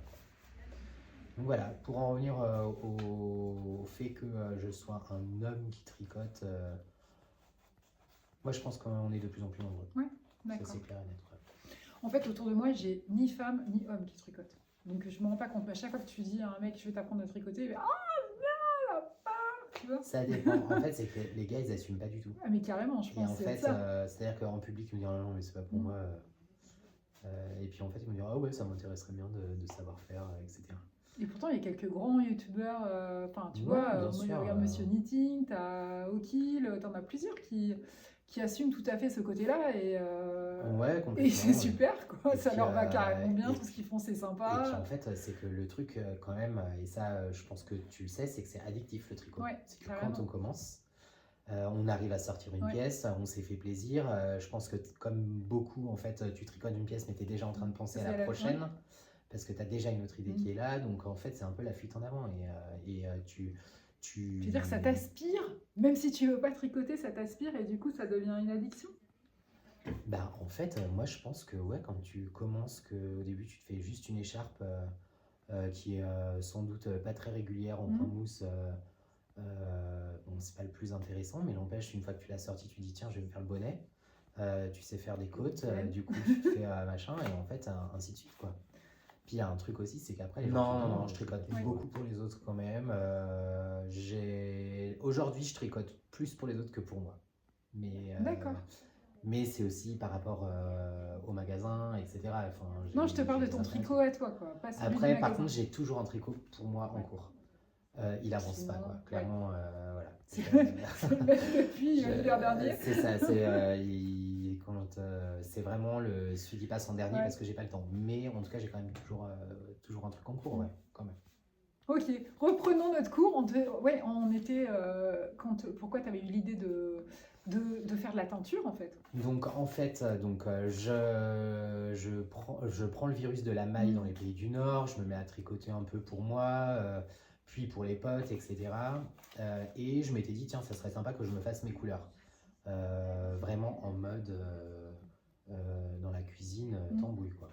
D: Donc voilà, pour en revenir au fait que je sois un homme qui tricote, moi je pense qu'on est de plus en plus nombreux.
A: Ouais,
D: Ça
A: d'accord.
D: c'est clair et net. Ouais.
A: En fait, autour de moi, j'ai ni femme ni homme qui tricote. Donc je me rends pas compte. Mais à chaque fois que tu dis à un mec, je vais t'apprendre à tricoter, il va tu vois.
D: Ça dépend. En fait, c'est que les gars, ils assument pas du tout.
A: Ah, mais carrément, je
D: Et en
A: pense que c'est
D: fait,
A: ça.
D: c'est-à-dire qu'en public, ils me disent non, mais c'est pas pour moi. Et puis en fait, ils me disent ah ouais, ça m'intéresserait bien de savoir faire, etc.
A: Et pourtant, il y a quelques grands youtubeurs, enfin, tu
D: Ouais,
A: vois,
D: bien
A: moi,
D: sûr,
A: regarde Monsieur Knitting, t'as Okil, t'en as plusieurs qui assument tout à fait ce côté-là
D: Ouais,
A: et
D: complètement.
A: c'est super, quoi.
D: Et
A: Ça
D: puis,
A: leur va carrément bien,
D: et
A: tout ce qu'ils font, c'est
D: Et puis
A: sympa.
D: en fait, c'est que le truc quand même, et ça je pense que tu le sais, c'est que c'est addictif le tricot.
A: Ouais,
D: C'est que
A: carrément.
D: quand on commence, on arrive à sortir une pièce, on s'est fait plaisir. Je pense que comme beaucoup, en fait, tu tricotes une pièce, mais tu es déjà en train de penser à la prochaine, parce que tu as déjà une autre idée qui est là. Donc en fait, c'est un peu la fuite en avant.
A: Je veux dire que ça t'aspire, même si tu veux pas tricoter, ça t'aspire et du coup, ça devient une addiction.
D: Bah, en fait, moi je pense que ouais, quand tu commences, qu'au début tu te fais juste une écharpe qui est sans doute pas très régulière en point mousse, bon, c'est pas le plus intéressant, mais n'empêche, une fois que tu l'as sorti, tu dis tiens, je vais me faire le bonnet. Tu sais faire des côtes, du coup tu te fais machin, et en fait, ainsi de suite quoi. Puis il y a un truc aussi, c'est qu'après les gens
F: Non,
D: je tricote
A: Ouais.
D: beaucoup pour les autres quand même. Aujourd'hui, je tricote plus pour les autres que pour moi. Mais,
A: D'accord.
D: Mais c'est aussi par rapport au magasin, etc. Enfin,
A: Non, je te parle de
D: j'ai
A: ton
D: des intérêts.
A: tricot à toi, quoi. Pas celui du
D: Après, par
A: magasin.
D: contre, j'ai toujours un tricot pour moi en
A: Ouais.
D: cours. Il avance pas, quoi.
A: Ouais.
D: Clairement, voilà.
A: C'est le même depuis l'hiver dernier.
D: C'est ça, c'est vraiment celui qui passe en dernier
A: Ouais.
D: parce que j'ai pas le temps. Mais en tout cas, j'ai quand même toujours un truc en cours, ouais, quand même.
A: Ok, reprenons notre cours. On était. Pourquoi tu avais eu l'idée de faire de la teinture en fait?
D: Donc en fait, je prends le virus de la maille dans les pays du Nord, je me mets à tricoter un peu pour moi, puis pour les potes, etc. Et je m'étais dit, tiens, ça serait sympa que je me fasse mes couleurs. Vraiment en mode dans la cuisine, tambouille quoi.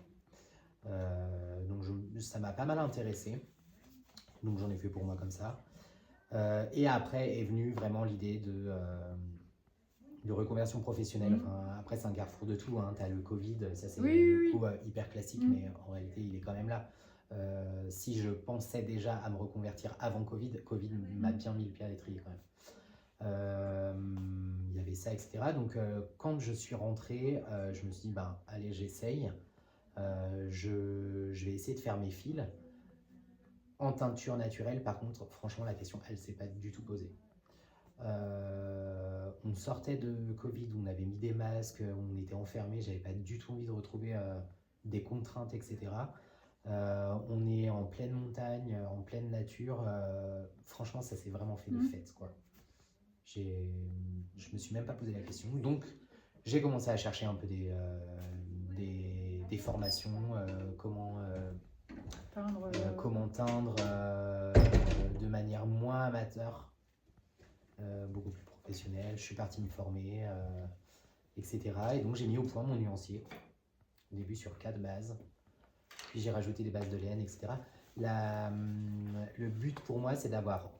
D: Donc ça m'a pas mal intéressé. Donc j'en ai fait pour moi comme ça. Et après est venue vraiment l'idée de reconversion professionnelle. Enfin, après, c'est un carrefour de tout. Hein. Tu as le Covid, ça c'est
A: Oui.
D: hyper classique,
A: Mm.
D: mais en réalité, il est quand même là. Si je pensais déjà à me reconvertir avant Covid, Covid m'a bien mis le pied à l'étrier quand même. Il y avait ça, etc. Donc, quand je suis rentré, je me suis dit, ben, allez, j'essaye. Je vais essayer de faire mes fils. En teinture naturelle, par contre, franchement, la question, elle ne s'est pas du tout posée. On sortait de Covid, on avait mis des masques, on était enfermés, j'avais pas du tout envie de retrouver des contraintes, etc. On est en pleine montagne, en pleine nature. Franchement, ça s'est vraiment fait de fête, quoi. Je me suis même pas posé la question. Donc, j'ai commencé à chercher un peu des formations, comment teindre de manière moins amateur. Beaucoup plus professionnel, je suis parti me former, etc. Et donc j'ai mis au point mon nuancier, au début sur 4 bases, puis j'ai rajouté des bases de laine, etc. Le but pour moi, c'est d'avoir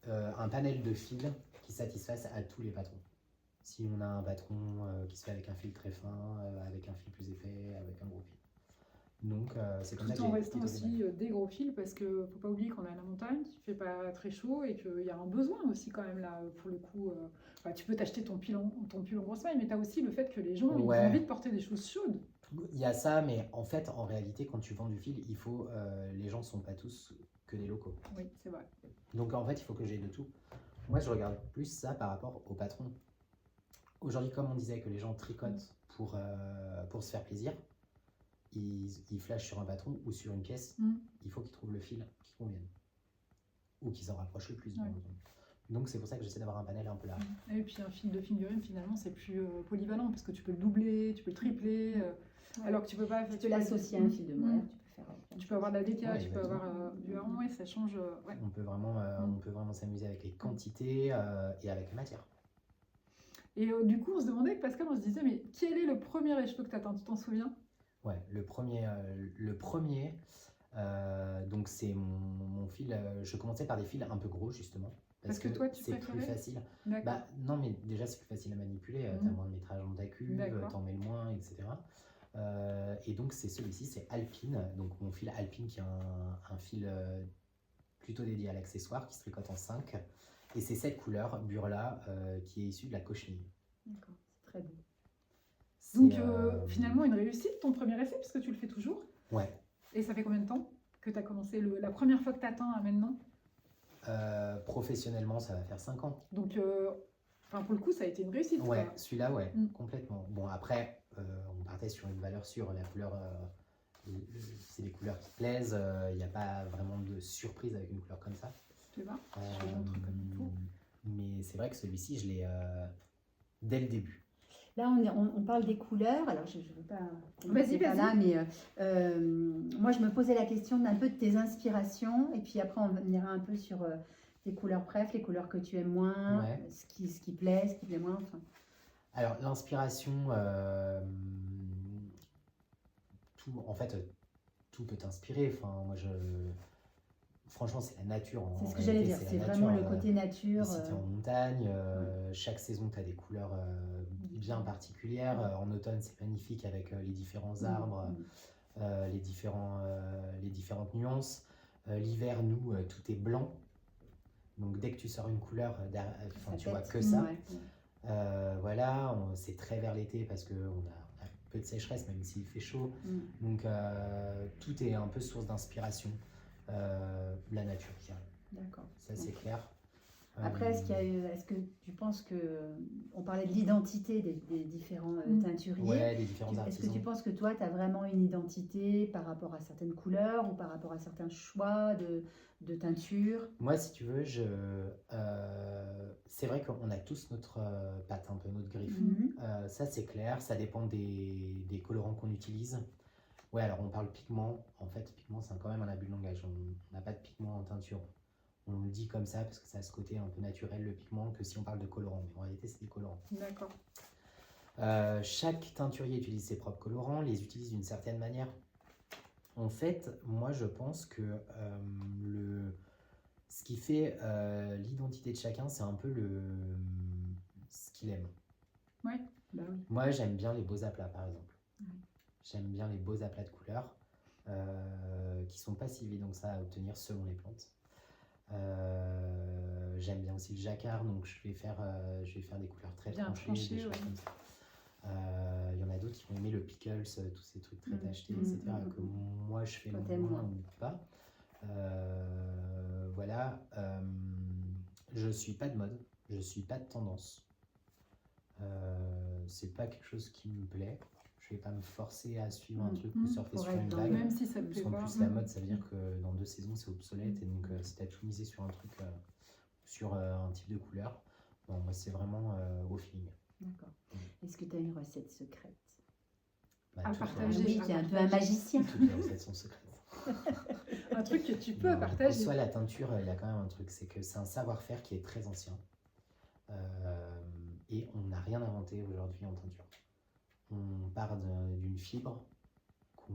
D: un panel de fils qui satisfasse à tous les patrons. Si on a un patron qui se fait avec un fil très fin, avec un fil plus épais, avec un gros fil. Donc c'est comme ça que
A: Tout en restant aussi des gros fils, parce qu'il ne faut pas oublier qu'on est à la montagne, qu'il ne fait pas très chaud et qu'il y a un besoin aussi quand même là, pour le coup. Tu peux t'acheter ton pull en grosse maille, mais tu as aussi le fait que les gens ils ont envie de porter des choses chaudes.
D: Il y a ça, mais en fait, en réalité, quand tu vends du fil, il faut, les gens ne sont pas tous que des locaux.
A: Oui, c'est vrai.
D: Donc en fait, il faut que j'ai de tout. Moi, je regarde plus ça par rapport au patron. Aujourd'hui, comme on disait que les gens tricotent pour se faire plaisir, ils flashent sur un patron ou sur une pièce, il faut qu'ils trouvent le fil qui convienne. Ou qu'ils s'en rapprochent le plus.
A: Ouais.
D: Donc c'est pour ça que j'essaie d'avoir un panel un peu large.
A: Et puis un fil de figurine, finalement, c'est plus polyvalent, parce que tu peux le doubler, tu peux le tripler, alors que tu peux pas...
E: Tu peux l'associer à un fil de moire,
A: tu peux avoir de la déca,
D: Ouais,
A: tu peux avoir du harmon, ça change...
D: On peut vraiment s'amuser avec les quantités et avec la matière.
A: Et du coup, on se demandait avec Pascal, on se disait, mais quel est le premier écheveau que tu as teint, tu t'en souviens?
D: Ouais, le premier donc c'est mon fil. Je commençais par des fils un peu gros, justement.
A: Parce que toi, tu
D: c'est
A: préférais?
D: plus facile.
A: D'accord.
D: Non, mais déjà, c'est plus facile à manipuler. T'as moins de métrage en ta-cuve, t'en mets le moins, etc. Et donc, c'est celui-ci, c'est Alpine. Donc, mon fil Alpine qui est un fil plutôt dédié à l'accessoire, qui se tricote en 5. Et c'est cette couleur, Burla, qui est issue de la cochenille.
E: D'accord, c'est très beau.
A: Donc, finalement, une réussite, ton premier essai, puisque tu le fais toujours.
D: Ouais.
A: Et ça fait combien de temps que tu as commencé la première fois que tu as teint à maintenant?
D: Professionnellement, ça va faire 5 ans.
A: Donc, pour le coup, ça a été une réussite.
D: Ouais,
A: quoi.
D: celui-là, complètement. Bon, après, on partait sur une valeur sûre. La couleur, c'est des couleurs qui plaisent. Il n'y a pas vraiment de surprise avec une couleur comme ça.
A: Tu vois, je te montre comme il faut.
D: Mais c'est vrai que celui-ci, je l'ai dès le début.
E: Là, on parle des couleurs. Alors, je ne veux pas...
A: Vas-y.
E: Là, mais moi, je me posais la question d'un peu de tes inspirations. Et puis après, on ira un peu sur tes couleurs préf, les couleurs que tu aimes moins, ce qui plaît, ce qui plaît moins. Enfin.
D: Alors, l'inspiration, tout peut t'inspirer. Enfin, moi, franchement, c'est la nature.
E: C'est ce que j'allais dire, c'est vraiment le côté nature.
D: Ici, tu es en montagne, chaque saison, tu as des couleurs bien particulières. En automne, c'est magnifique avec les différents arbres, les différentes nuances. L'hiver, nous, tout est blanc. Donc, dès que tu sors une couleur, tu vois que ça. Voilà, c'est très vers l'été parce qu'on a peu de sécheresse, même s'il fait chaud. Donc, tout est un peu source d'inspiration. La nature, je dirais.
E: D'accord.
D: Ça, c'est clair.
E: Après, est-ce que tu penses que... On parlait de l'identité des différents teinturiers.
D: Ouais, des différents artisans.
E: Est-ce que tu penses que toi, tu as vraiment une identité par rapport à certaines couleurs ou par rapport à certains choix de teinture?
D: Moi, si tu veux, c'est vrai qu'on a tous notre patte, un peu notre griffe. Ça, c'est clair. Ça dépend des colorants qu'on utilise. Ouais, alors on parle pigment. En fait, pigment, c'est quand même un abus de langage. On n'a pas de pigment en teinture. On le dit comme ça parce que ça a ce côté un peu naturel, le pigment, que si on parle de colorant. Mais en réalité, c'est des colorants.
A: D'accord.
D: Chaque teinturier utilise ses propres colorants, les utilise d'une certaine manière. En fait, moi, je pense que Ce qui fait l'identité de chacun, c'est un peu ce qu'il aime.
E: Bah oui.
D: Moi, j'aime bien les beaux aplats, par exemple.
E: Ouais.
D: J'aime bien les beaux aplats de couleurs qui sont pas si évidents que ça à obtenir selon les plantes. J'aime bien aussi le jacquard, donc je vais faire des couleurs très
A: Bien
D: tranchées,
A: tranchées,
D: des choses
A: ouais.
D: comme ça. Il y en a d'autres qui vont aimer le pickles, tous ces trucs très tachetés,
E: Mm,
D: etc.
E: mm,
D: que moi je fais
E: Toi, t'aimes
D: moins
E: moins.
D: ou pas. Voilà. Je suis pas de mode, je suis pas de tendance. C'est pas quelque chose qui me plaît. Je vais pas me forcer à suivre un truc ou surfer
E: pour
D: sur
E: être
D: une
E: dans
D: vague.
A: Même si ça te
D: Parce
A: plaît
D: qu'en
A: pas.
D: plus, la mode, ça veut dire que dans 2 saisons, c'est obsolète. Et donc, si tu as tout misé sur un truc, sur un type de couleur, bon, moi, c'est vraiment au feeling.
E: D'accord. Est-ce que tu as une recette secrète?
D: Bah,
A: À
D: toutes
A: partager.
E: Oui, qui est un peu un magicien.
D: Toutes les recettes sont secrètes.
A: Un truc que tu peux
D: Non,
A: partager.
D: soit la teinture, il y a quand même un truc, c'est que c'est un savoir-faire qui est très ancien. Et on n'a rien inventé aujourd'hui en teinture. On part d'une fibre qu'on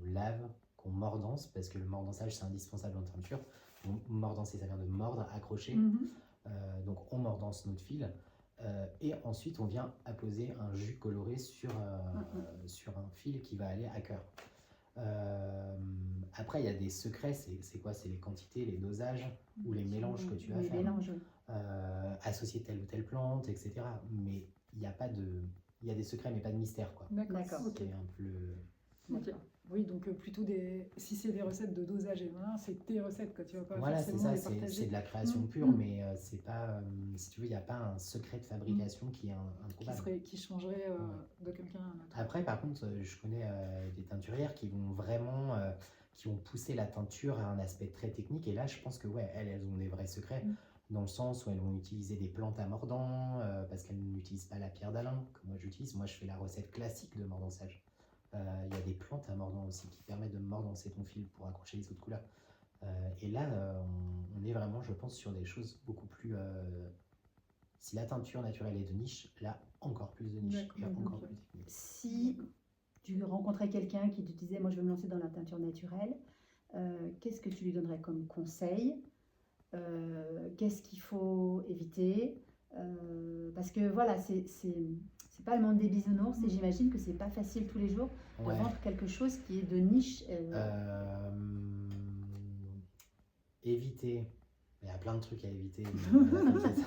D: lave, qu'on mordance, parce que le mordançage c'est indispensable en teinture. Donc, mordancer, ça vient de mordre, accrocher.
A: Mhm.
D: Donc on mordance notre fil. Et ensuite on vient apposer un jus coloré sur un fil qui va aller à cœur. Après il y a des secrets, c'est quoi? C'est les quantités, les dosages ou les mélanges que tu vas
E: Les
D: faire.
E: mélanges, oui.
D: Associer telle ou telle plante, etc. Mais il n'y a pas de... Il y a des secrets mais pas de mystère, quoi.
A: D'accord. Ok.
D: C'est un peu le...
A: Ok. Oui, donc plutôt si c'est des recettes de dosage et voilà, c'est tes recettes que tu vas pas
D: Voilà, c'est
A: forcément
D: ça,
A: les
D: c'est
A: partager.
D: de la création
A: Mm.
D: pure,
A: Mm.
D: mais c'est pas, si tu veux, il n'y a pas un secret de fabrication qui est introuvable.
A: Qui changerait de quelqu'un à un autre.
D: Après, par contre, je connais des teinturières qui vont vraiment, qui ont poussé la teinture à un aspect très technique, et là, je pense que ouais, elles ont des vrais secrets, dans le sens où elles vont utiliser des plantes à mordant, parce qu'elles n'utilisent pas la pierre d'Alain, que moi j'utilise. Moi, je fais la recette classique de mordançage. Il y a des plantes à mordant aussi qui permettent de mordancer ton fil pour accrocher les autres couleurs. Et là, on est vraiment, je pense, sur des choses beaucoup plus... si la teinture naturelle est de niche, là, encore plus de niche.
A: D'accord,
D: Et encore
A: ok.
D: plus technique.
E: Si tu rencontrais quelqu'un qui te disait, moi je veux me lancer dans la teinture naturelle, qu'est-ce que tu lui donnerais comme conseil? Qu'est-ce qu'il faut éviter? Parce que voilà, c'est pas le monde des bisounours et j'imagine que c'est pas facile tous les jours de
D: Ouais.
E: vendre quelque chose qui est de niche.
D: Éviter. Il y a plein de trucs à éviter. Mais t'inquiète.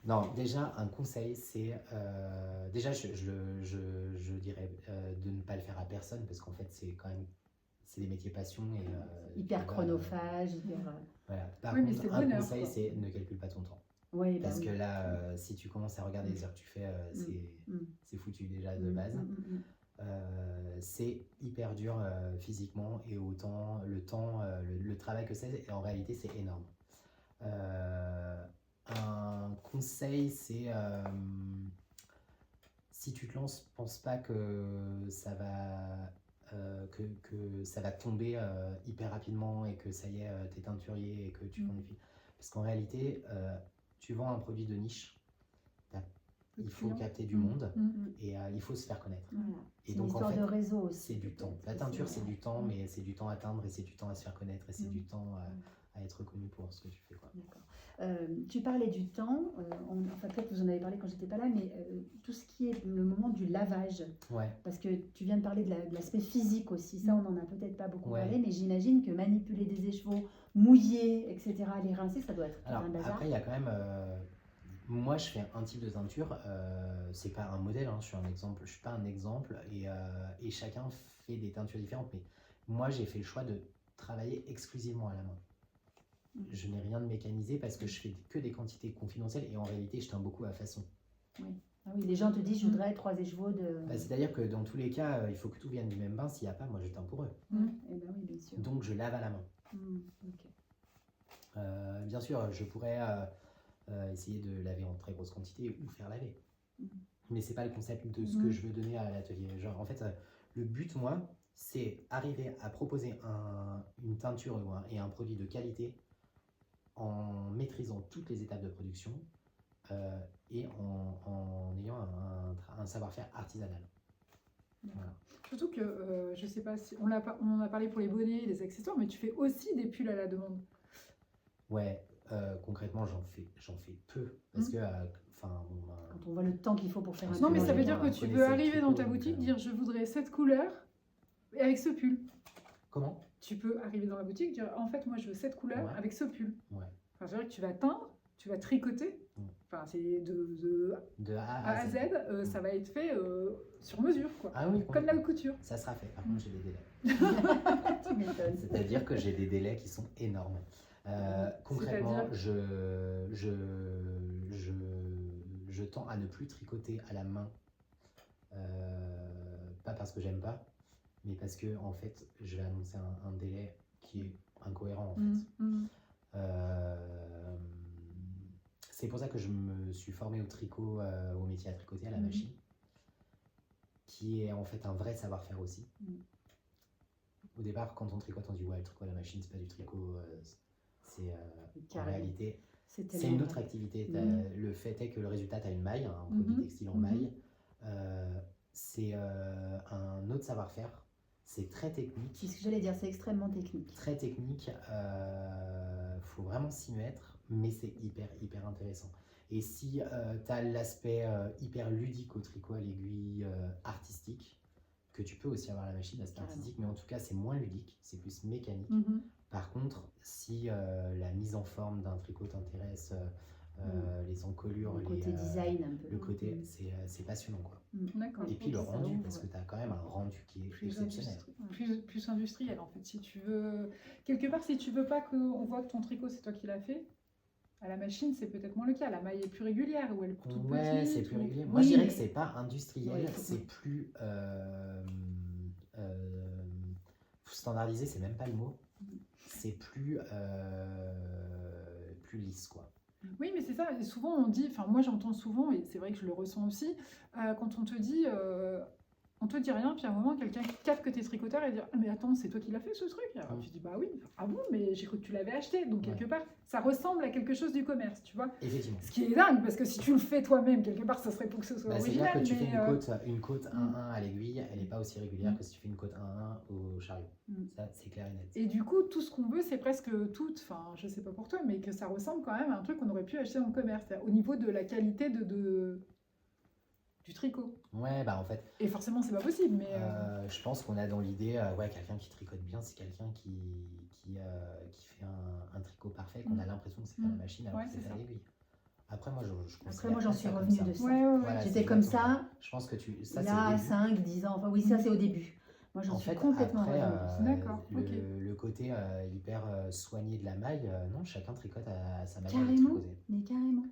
D: Non, déjà, un conseil, c'est... déjà, je dirais de ne pas le faire à personne, parce qu'en fait, c'est quand même... C'est des métiers passion et...
E: Hyper
D: tu vas-
E: chronophage,
D: Voilà. Par
A: Oui, mais
D: contre,
A: c'est
D: un
A: bonheur,
D: conseil,
A: quoi.
D: c'est ne calcule pas ton temps.
E: oui,
D: Parce que là, si tu commences à regarder les heures que tu fais, c'est foutu déjà de base. C'est hyper dur physiquement et autant le travail que c'est, en réalité, c'est énorme. Un conseil, c'est si tu te lances, pense pas que ça va que ça va tomber hyper rapidement et que ça y est, t'es teinturier et que tu vends des fils. Parce qu'en réalité, tu vends un produit de niche, il faut capter du monde et il faut se faire connaître.
E: Voilà.
D: Et
E: C'est une
D: donc, en
E: histoire
D: fait,
E: de réseau aussi.
D: c'est du temps. La teinture, c'est du temps, mais c'est du temps à teindre et c'est du temps à se faire connaître et c'est du temps à être reconnu pour ce que tu fais, quoi.
E: D'accord. Tu parlais du temps, enfin peut-être que vous en avez parlé quand j'étais pas là, mais tout ce qui est le moment du lavage,
D: Ouais.
E: parce que tu viens de parler de l'aspect physique aussi, ça on n'en a peut-être pas beaucoup
D: Ouais.
E: parlé, mais j'imagine que manipuler des écheveaux, mouiller, etc., les rincer, ça doit être tout
D: Alors,
E: un bazar.
D: après, il y a quand même... moi, je fais un type de teinture, c'est pas un modèle, hein, je suis pas un exemple, et chacun fait des teintures différentes, mais moi, j'ai fait le choix de travailler exclusivement à la main. Je n'ai rien de mécanisé parce que je fais que des quantités confidentielles et en réalité, je teins beaucoup à façon.
E: Ah oui, les gens te disent, je voudrais 3 écheveaux de...
D: Bah, c'est-à-dire que dans tous les cas, il faut que tout vienne du même bain. S'il n'y a pas, moi, je teins pour eux.
E: Eh ben oui, bien sûr.
D: Donc, je lave à la main.
E: Ok.
D: Bien sûr, je pourrais essayer de laver en très grosse quantité ou faire laver. Mais c'est pas le concept de ce que je veux donner à l'atelier. Genre, en fait, le but, moi, c'est arriver à proposer une teinture et un produit de qualité en maîtrisant toutes les étapes de production et en ayant un savoir-faire artisanal. Voilà.
A: Surtout que, je sais pas si on en a parlé pour les bonnets, les accessoires, mais tu fais aussi des pulls à la demande.
D: Ouais, concrètement, j'en fais peu. Parce que, enfin,
E: Quand on voit le temps qu'il faut pour faire un
A: Non, mais
E: pull,
A: ça
E: on
A: veut
E: est
A: dire
E: loin.
A: que tu
D: connaissez
A: peux
D: le
A: arriver dans ta
D: tricot,
A: boutique,
D: donc,
A: dire je voudrais cette couleur et avec ce pull.
D: comment?
A: Tu peux arriver dans la boutique, dire en fait, moi je veux cette couleur
D: Ouais.
A: avec ce pull.
D: Ouais.
A: Enfin, c'est vrai que tu vas teindre, tu vas tricoter. Enfin, c'est
D: De A
A: A à
D: à Z.
A: Z, ça va être fait sur mesure, quoi.
D: Ah oui,
A: Comme la couture.
D: ça sera fait. Par contre, j'ai des délais.
E: Tu m'étonnes.
D: C'est-à-dire que j'ai des délais qui sont énormes. Concrètement, je tends à ne plus tricoter à la main. Pas parce que j'aime pas, mais parce que en fait, je vais annoncer un délai qui est incohérent en fait. C'est pour ça que je me suis formé au tricot, au métier à tricoter, à la machine, qui est en fait un vrai savoir-faire aussi. Au départ, quand on tricote, on dit ouais, le tricot à la machine, c'est pas du tricot, c'est en
E: Carrément.
D: réalité,
E: C'est
D: c'est
E: tellement
D: une autre
E: vrai.
D: activité.
E: Mhm.
D: Le fait est que le résultat, tu as une maille, un produit textile en maille, c'est un autre savoir-faire, c'est très technique.
E: C'est ce que j'allais dire, c'est extrêmement technique.
D: Très technique, faut vraiment s'y mettre, mais c'est hyper intéressant. Et si tu as l'aspect hyper ludique au tricot à l'aiguille, artistique, que tu peux aussi avoir à la machine, l'aspect
E: Carrément.
D: artistique, mais en tout cas c'est moins ludique, c'est plus mécanique. Par contre, si la mise en forme d'un tricot t'intéresse, les encolures,
E: Le côté design un peu.
D: le côté, c'est passionnant quoi.
A: D'accord.
D: Et puis le
E: ça
D: rendu,
E: ouvre.
D: parce que tu as quand même un rendu qui est
A: Plus,
D: exceptionnel.
A: plus industriel en fait. Si tu veux, quelque part, si tu veux pas qu'on voit que ton tricot c'est toi qui l'as fait, à la machine c'est peut-être moins le cas. La maille est plus régulière ou elle est toute
D: Ouais,
A: petite.
D: c'est plus
A: ou-
D: régulier. Moi,
E: Oui,
D: je dirais
E: mais-
D: que c'est pas industriel,
E: Ouais, il faut-
D: c'est plus standardisé, c'est même pas le mot. C'est plus lisse, quoi.
A: Oui, mais c'est ça. Et souvent on dit, enfin moi j'entends souvent et c'est vrai que je le ressens aussi, quand on te dit rien, puis à un moment quelqu'un capte que t'es tricoteur et dit ah mais attends c'est toi qui l'as fait ce truc. Alors tu dis bah oui, ah bon mais j'ai cru que tu l'avais acheté. Donc quelque part ça ressemble à quelque chose du commerce, tu vois.
D: Effectivement.
A: Ce qui est dingue parce que si tu le fais toi-même quelque part ça serait pour que ce soit
D: C'est-à-dire
A: original.
D: que tu fais
A: mais,
D: une côte 1-1 à l'aiguille, elle n'est pas aussi régulière que si tu fais une côte 1-1 au chariot. Ça, c'est clair et net.
A: Et du coup, tout ce qu'on veut, c'est presque tout, enfin, je sais pas pour toi, mais que ça ressemble quand même à un truc qu'on aurait pu acheter en commerce, c'est-à-dire au niveau de la qualité du tricot.
D: Ouais, bah en fait,
A: Et forcément, c'est pas possible, mais
D: je pense qu'on a dans l'idée, ouais, quelqu'un qui tricote bien, c'est quelqu'un qui fait un tricot parfait, qu'on a l'impression que c'est fait à la machine alors
A: Ouais,
D: que c'est
A: c'est
D: fait à
A: ça.
D: l'aiguille. Après, moi, je
E: Après,
D: considère
E: moi, j'en
D: pas
E: suis
D: ça comme
E: revenue
D: ça.
E: de ça.
A: ouais.
D: Voilà,
E: J'étais
D: c'est
E: comme
D: exactement
E: ça,
D: Je pense que ça, c'est
E: là,
D: le début.
E: 5, 10 ans. Enfin, oui, ça, c'est au début. Moi, j'en
D: En
E: suis
D: fait,
E: complètement
D: après,
E: revenue.
A: D'accord, ok.
D: le côté hyper soigné de la maille, non, chacun tricote à sa manière de
E: Carrément,
D: tricoter.
E: mais carrément.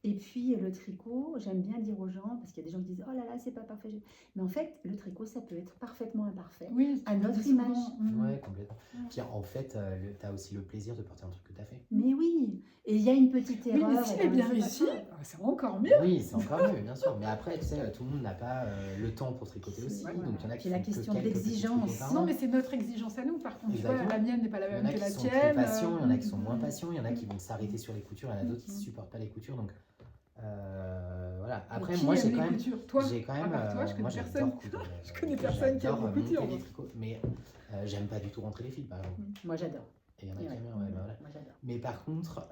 E: Et puis le tricot, j'aime bien dire aux gens, parce qu'il y a des gens qui disent oh là là, c'est pas parfait. Mais en fait, le tricot, ça peut être parfaitement imparfait.
A: oui,
E: à
A: tu le
E: notre
A: dis souvent.
E: image.
D: Ouais, complètement. Puis en fait, tu as aussi le plaisir de porter un truc que tu as fait.
E: Mais oui, et il y a une petite
A: Oui,
E: erreur.
A: mais s'il
E: et
A: est
E: ben,
A: bien
E: c'est pas
A: réussi,
E: grave.
A: c'est encore mieux.
D: Oui, c'est encore mieux, bien sûr. Mais après, tu sais, tout le monde n'a pas le temps pour tricoter aussi.
E: Ouais,
D: Donc il y en a
E: puis
D: qui
E: la
D: font que
E: question
D: quelques petits
E: d'exigence.
D: tricots par
A: Non,
D: an.
A: mais c'est notre exigence à nous, par contre. Tu vois,
D: Exactement.
A: la mienne n'est pas la
D: Il y en
A: même
D: a
A: que
D: qui
A: la
D: sont
A: tienne.
D: plus patients, il y en a qui sont moins patients, il y en a qui vont s'arrêter sur les coutures, il y en a d'autres qui ne
A: Mhm.
D: supportent pas les coutures. Donc voilà.
A: Mais
D: Après,
A: qui
D: moi,
A: aime
D: j'ai
A: les
D: quand même.
A: coutures Toi,
D: J'ai quand
A: à
D: même,
A: part toi, je connais
D: moi,
A: personne.
D: j'adore coudre.
A: Je connais personne qui aime
D: J'adore
A: les coutures,
D: monter
A: moi.
D: des tricots, mais j'aime pas du tout rentrer les fils, par exemple.
E: Moi, j'adore.
D: Et il y en a qui
E: Ouais.
D: aiment bien, ouais, bah voilà.
E: Moi, j'adore.
D: Mais par contre,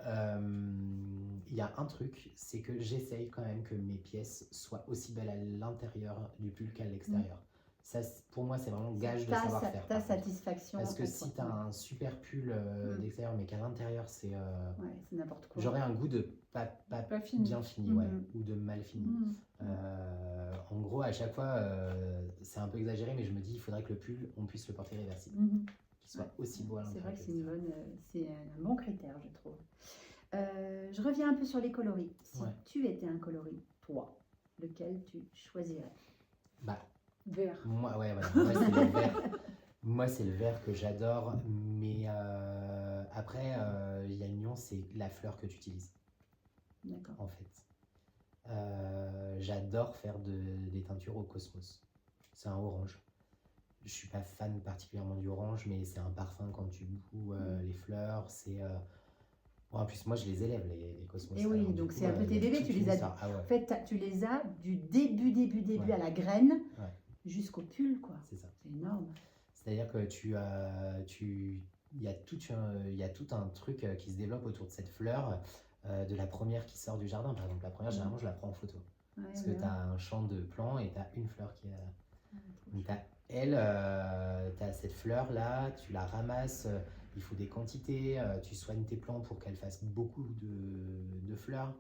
D: il y a un truc, c'est que j'essaye quand même que mes pièces soient aussi belles à l'intérieur du pull qu'à l'extérieur. Ça, pour moi, c'est vraiment gage de savoir-faire.
E: Ta
D: par contre.
E: satisfaction.
D: Parce que
E: en
D: si
E: toi.
D: tu as un super pull d'extérieur, mais qu'à l'intérieur, c'est
E: Ouais, c'est n'importe quoi.
D: j'aurais un goût de pas
A: Pas fini.
D: bien fini, ouais,
E: Mhm.
D: ou de mal fini.
A: Mhm.
D: En gros, à chaque fois, c'est un peu exagéré, mais je me dis, il faudrait que le pull, on puisse le porter réversible,
A: Mhm.
D: qu'il soit aussi beau à
E: C'est
D: l'intérieur.
E: vrai que
D: qu'à
E: c'est une
D: l'extérieur.
E: bonne, c'est un bon critère, je trouve. Je reviens un peu sur les coloris. Si
D: Ouais.
E: tu étais un coloris, toi, lequel tu choisirais?
D: Bah,
A: Vert.
D: moi, ouais, voilà. Moi, c'est le vert. Moi, c'est le vert que j'adore, mais après, il y a une nuance, c'est la fleur que tu utilises,
E: D'accord.
D: en fait. J'adore faire des teintures au cosmos. C'est un orange. Je suis pas fan particulièrement du orange, mais c'est un parfum quand tu boues les fleurs. C'est bon, en plus, moi, je les élève, les cosmos.
E: Et oui,
D: Alors, du
E: donc
D: coup,
E: c'est un peu
D: il y
E: tes
D: a
E: bébés,
D: toute
E: tu
D: une
E: les as.
D: histoire. Ah ouais,
E: En fait, tu les as du début
D: Ouais.
E: à la graine
D: Ouais.
E: jusqu'au pull, quoi.
D: c'est ça.
E: C'est énorme.
D: C'est-à-dire que tu il y a tout un truc qui se développe autour de cette fleur, de la première qui sort du jardin. Par exemple, la première, généralement, je la prends en photo.
E: Ouais,
D: Parce que
E: ouais.
D: tu as un champ de plants et tu as une fleur qui est.
E: Trop
D: Donc,
E: chouette.
D: tu as cette fleur-là, tu la ramasses, il faut des quantités, tu soignes tes plants pour qu'elles fassent beaucoup de fleurs.